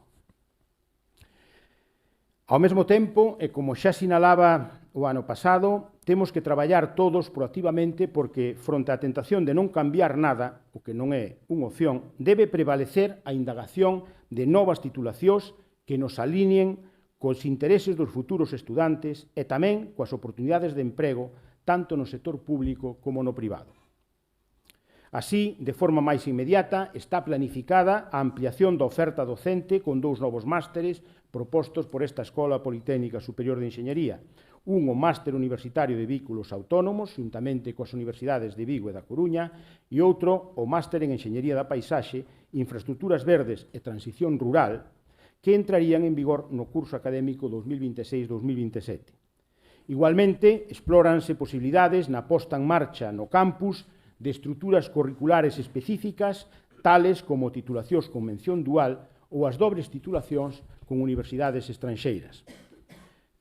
[SPEAKER 2] Ao mesmo tempo, e como xa sinalaba o ano pasado, temos que traballar todos proactivamente porque, fronte á tentación de non cambiar nada, o que non é unha opción, debe prevalecer a indagación de novas titulacións que nos alineen cos intereses dos futuros estudantes e tamén coas oportunidades de emprego tanto no sector público como no privado. Así, de forma máis inmediata, está planificada a ampliación da oferta docente con 2 novos másteres propostos por esta Escola Politécnica Superior de Enxeñería, un o Máster Universitario de Vehículos Autónomos, xuntamente coas universidades de Vigo e da Coruña, e outro o Máster en Enxeñería da Paisaxe, Infraestructuras Verdes e Transición Rural, que entrarían en vigor no curso académico 2026-2027. Igualmente, explóranse posibilidades na posta en marcha no campus de estruturas curriculares específicas, tales como titulacións con mención dual ou as dobres titulacións con universidades estranxeiras.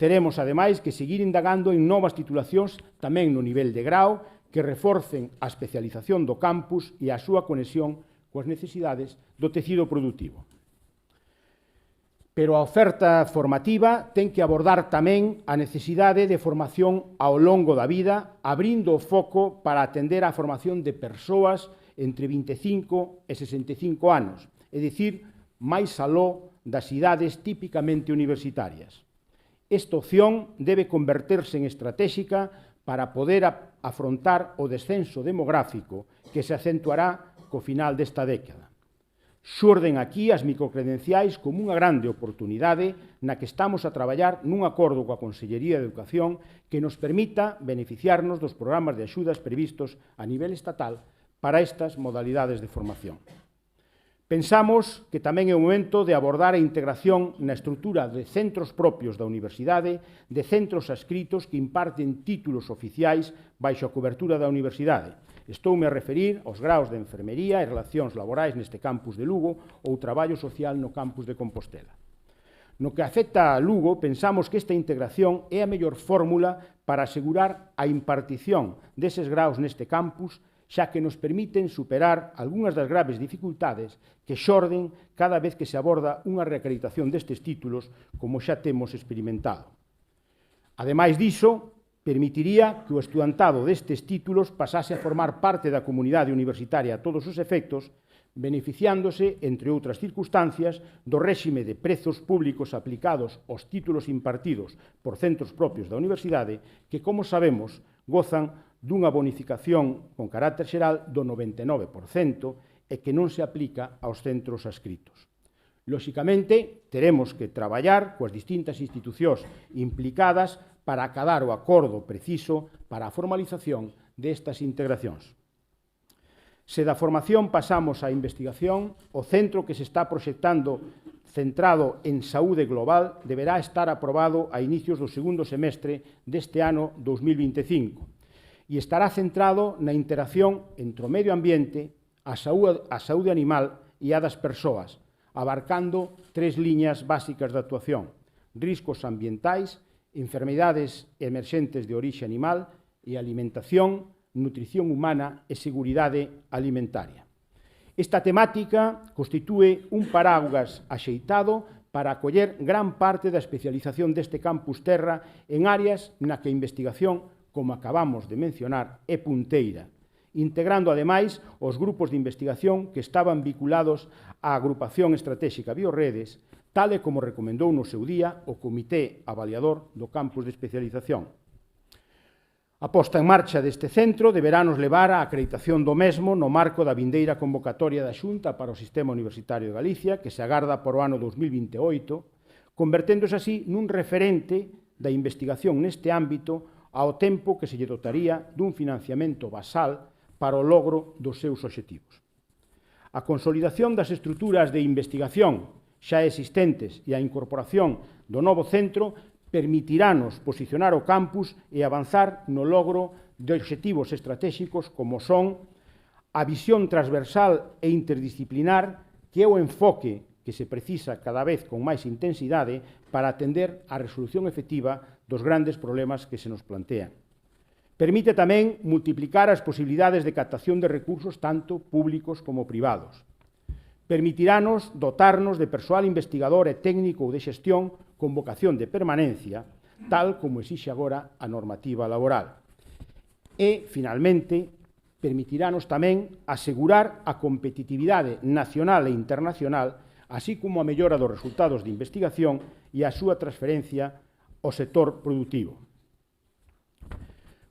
[SPEAKER 2] Teremos, ademais, que seguir indagando en novas titulacións tamén no nivel de grao que reforcen a especialización do campus e a súa conexión coas necesidades do tecido productivo. Pero a oferta formativa ten que abordar tamén a necesidade de formación ao longo da vida, abrindo o foco para atender á formación de persoas entre 25 e 65 anos, é dicir, máis aló das idades típicamente universitarias. Esta opción debe converterse en estratégica para poder afrontar o descenso demográfico que se acentuará co final desta década. Xurden aquí as microcredenciais como unha grande oportunidade na que estamos a traballar nun acordo coa Consellería de Educación que nos permita beneficiarnos dos programas de axudas previstos a nivel estatal para estas modalidades de formación. Pensamos que tamén é o momento de abordar a integración na estrutura de centros propios da universidade, de centros adscritos que imparten títulos oficiais baixo a cobertura da universidade. Estoume a referir aos graos de enfermería e relacións laborais neste campus de Lugo ou traballo social no campus de Compostela. No que afecta a Lugo, pensamos que esta integración é a mellor fórmula para asegurar a impartición deses graos neste campus, xa que nos permiten superar algunhas das graves dificultades que xorden cada vez que se aborda unha reacreditación destes títulos, como xa temos experimentado. Ademais diso, permitiría que o estudantado destes títulos pasase a formar parte da comunidade universitaria a todos os efectos, beneficiándose, entre outras circunstancias, do réxime de prezos públicos aplicados aos títulos impartidos por centros propios da universidade, que, como sabemos, gozan dunha bonificación con carácter xeral do 99% e que non se aplica aos centros adscritos. Lóxicamente, teremos que traballar coas distintas institucións implicadas para acadar o acordo preciso para a formalización destas integracións. Se da formación pasamos á investigación, o centro que se está proxectando centrado en saúde global deberá estar aprobado a inicios do segundo semestre deste ano 2025 e estará centrado na interacción entre o medio ambiente, a saúde animal e a das persoas, abarcando 3 liñas básicas de actuación: riscos ambientais, enfermidades emerxentes de orixe animal e alimentación, nutrición humana e seguridade alimentaria. Esta temática constitúe un paraguas axeitado para acoller gran parte da especialización deste campus terra en áreas na que a investigación, como acabamos de mencionar, é punteira, integrando ademais os grupos de investigación que estaban vinculados á Agrupación Estratégica Biorredes, tal e como recomendou no seu día o Comité Avaliador do Campus de Especialización. A posta en marcha deste centro deberá nos levar á acreditación do mesmo no marco da vindeira convocatoria da Xunta para o Sistema Universitario de Galicia, que se agarda por o ano 2028, converténdose así nun referente da investigación neste ámbito ao tempo que se lle dotaría dun financiamento basal para o logro dos seus obxectivos. A consolidación das estruturas de investigación xa existentes e a incorporación do novo centro permitirános posicionar o campus e avanzar no logro de obxectivos estratégicos como son a visión transversal e interdisciplinar, que é o enfoque que se precisa cada vez con máis intensidade para atender a resolución efectiva dos grandes problemas que se nos plantean. Permite tamén multiplicar as posibilidades de captación de recursos tanto públicos como privados. Permitirános dotarnos de persoal investigador e técnico ou de xestión con vocación de permanencia, tal como exixe agora a normativa laboral. E, finalmente, permitirános tamén asegurar a competitividade nacional e internacional, así como a mellora dos resultados de investigación e a súa transferencia ao sector productivo.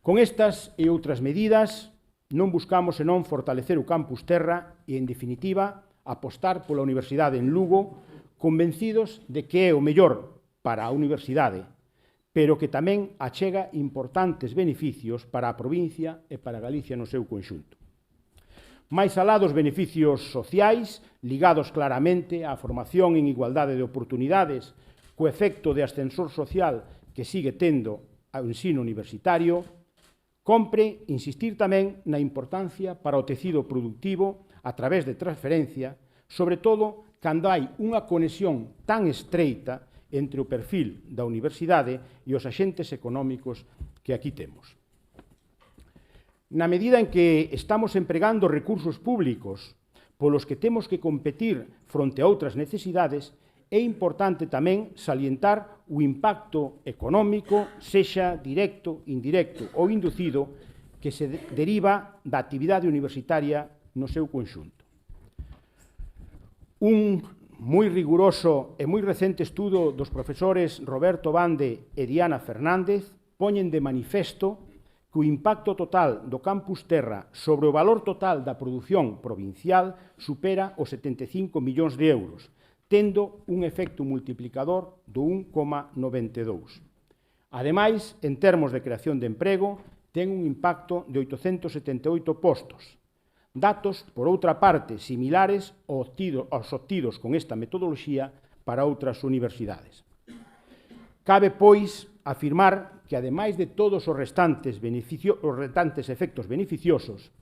[SPEAKER 2] Con estas e outras medidas, non buscamos senón fortalecer o campus terra e, en definitiva, apostar pola Universidade en Lugo, convencidos de que é o mellor para a universidade, pero que tamén achega importantes beneficios para a provincia e para Galicia no seu conxunto. Máis alá dos beneficios sociais, ligados claramente á formación en igualdade de oportunidades, co efecto de ascensor social que sigue tendo ao ensino universitario, compre insistir tamén na importancia para o tecido productivo a través de transferencia, sobre todo cando hai unha conexión tan estreita entre o perfil da universidade e os axentes económicos que aquí temos. Na medida en que estamos empregando recursos públicos polos que temos que competir fronte a outras necesidades, é importante tamén salientar o impacto económico, sexa directo, indirecto ou inducido, que se deriva da actividade universitaria no seu conxunto. Un moi riguroso e moi recente estudo dos profesores Roberto Bande e Diana Fernández poñen de manifesto que o impacto total do campus terra sobre o valor total da produción provincial supera os 75 millóns de euros, tendo un efecto multiplicador do 1,92. Ademais, en termos de creación de emprego, ten un impacto de 878 postos, Datos, por outra parte, similares aos obtidos con esta metodoloxía para outras universidades. Cabe, pois, afirmar que, ademais de todos os restantes efectos beneficiosos,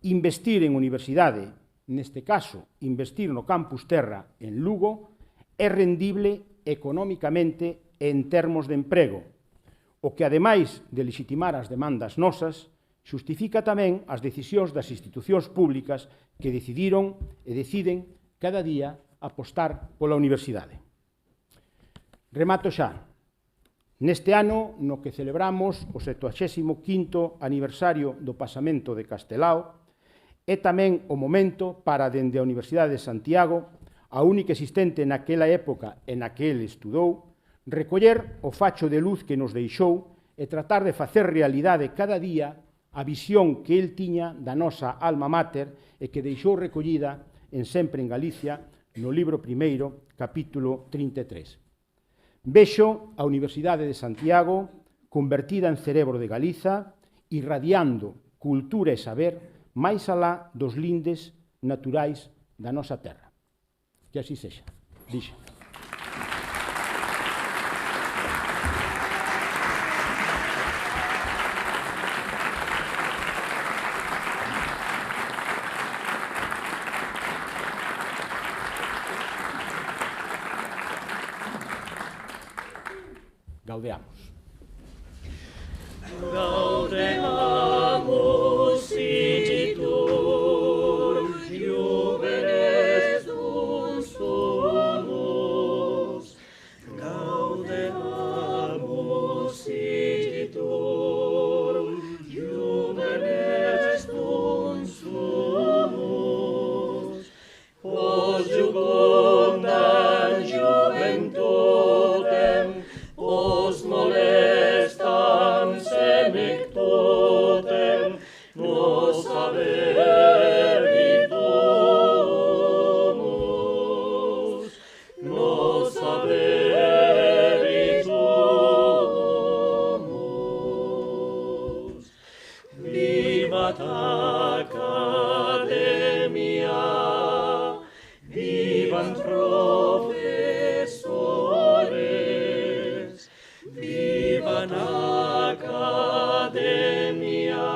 [SPEAKER 2] investir en universidade, neste caso, investir no Campus Terra en Lugo, é rendible económicamente en termos de emprego, o que, ademais de legitimar as demandas nosas, xustifica tamén as decisións das institucións públicas que decidiron e deciden cada día apostar pola universidade. Remato xa. Neste ano, no que celebramos o 75º aniversario do pasamento de Castelao, é tamén o momento para, dende a Universidade de Santiago, a única existente naquela época e na que ele estudou, recoller o facho de luz que nos deixou e tratar de facer realidade cada día a visión que el tiña da nosa alma mater e que deixou recollida en Sempre en Galicia no libro primeiro, capítulo 33. Vexo a Universidade de Santiago convertida en cerebro de Galiza, irradiando cultura e saber máis alá dos lindes naturais da nosa terra. Que así sexa. Dixe. Gaudeamos.
[SPEAKER 1] Gaudeamus igitur juvenes sumus. Gaudeamus igitur juvenes sumus. Os jucundam juventutem, os molestam senectutem, nos haberitumus, nos haberitumus. Vivat Academia, vivant professores, vivan Academia,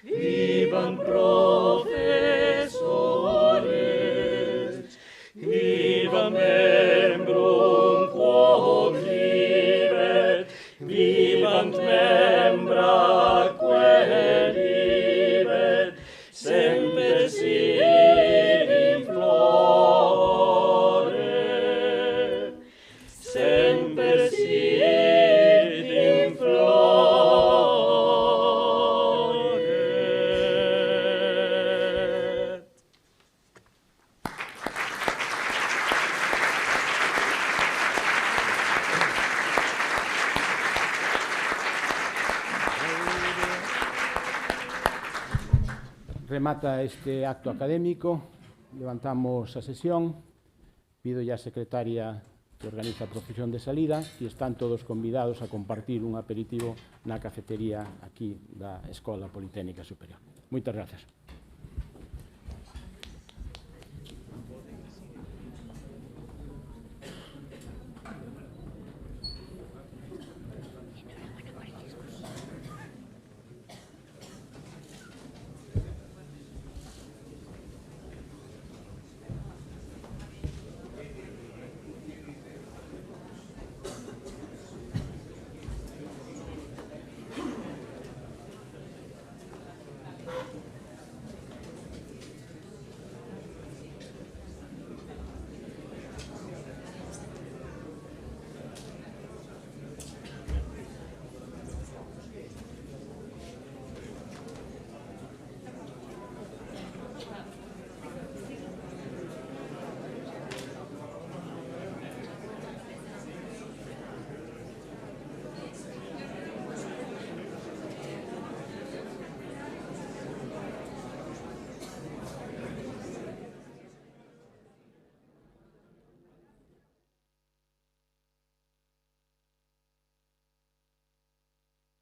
[SPEAKER 1] vivan professores, viva membrum quod vivet, vivant membra quae vivet, semper in flore, semper in flore.
[SPEAKER 2] Remata este acto académico, levantamos a sesión, pido ya a secretaria que organiza a procesión de salida e están todos convidados a compartir un aperitivo na cafetería aquí da Escola Politécnica Superior. Moitas grazas.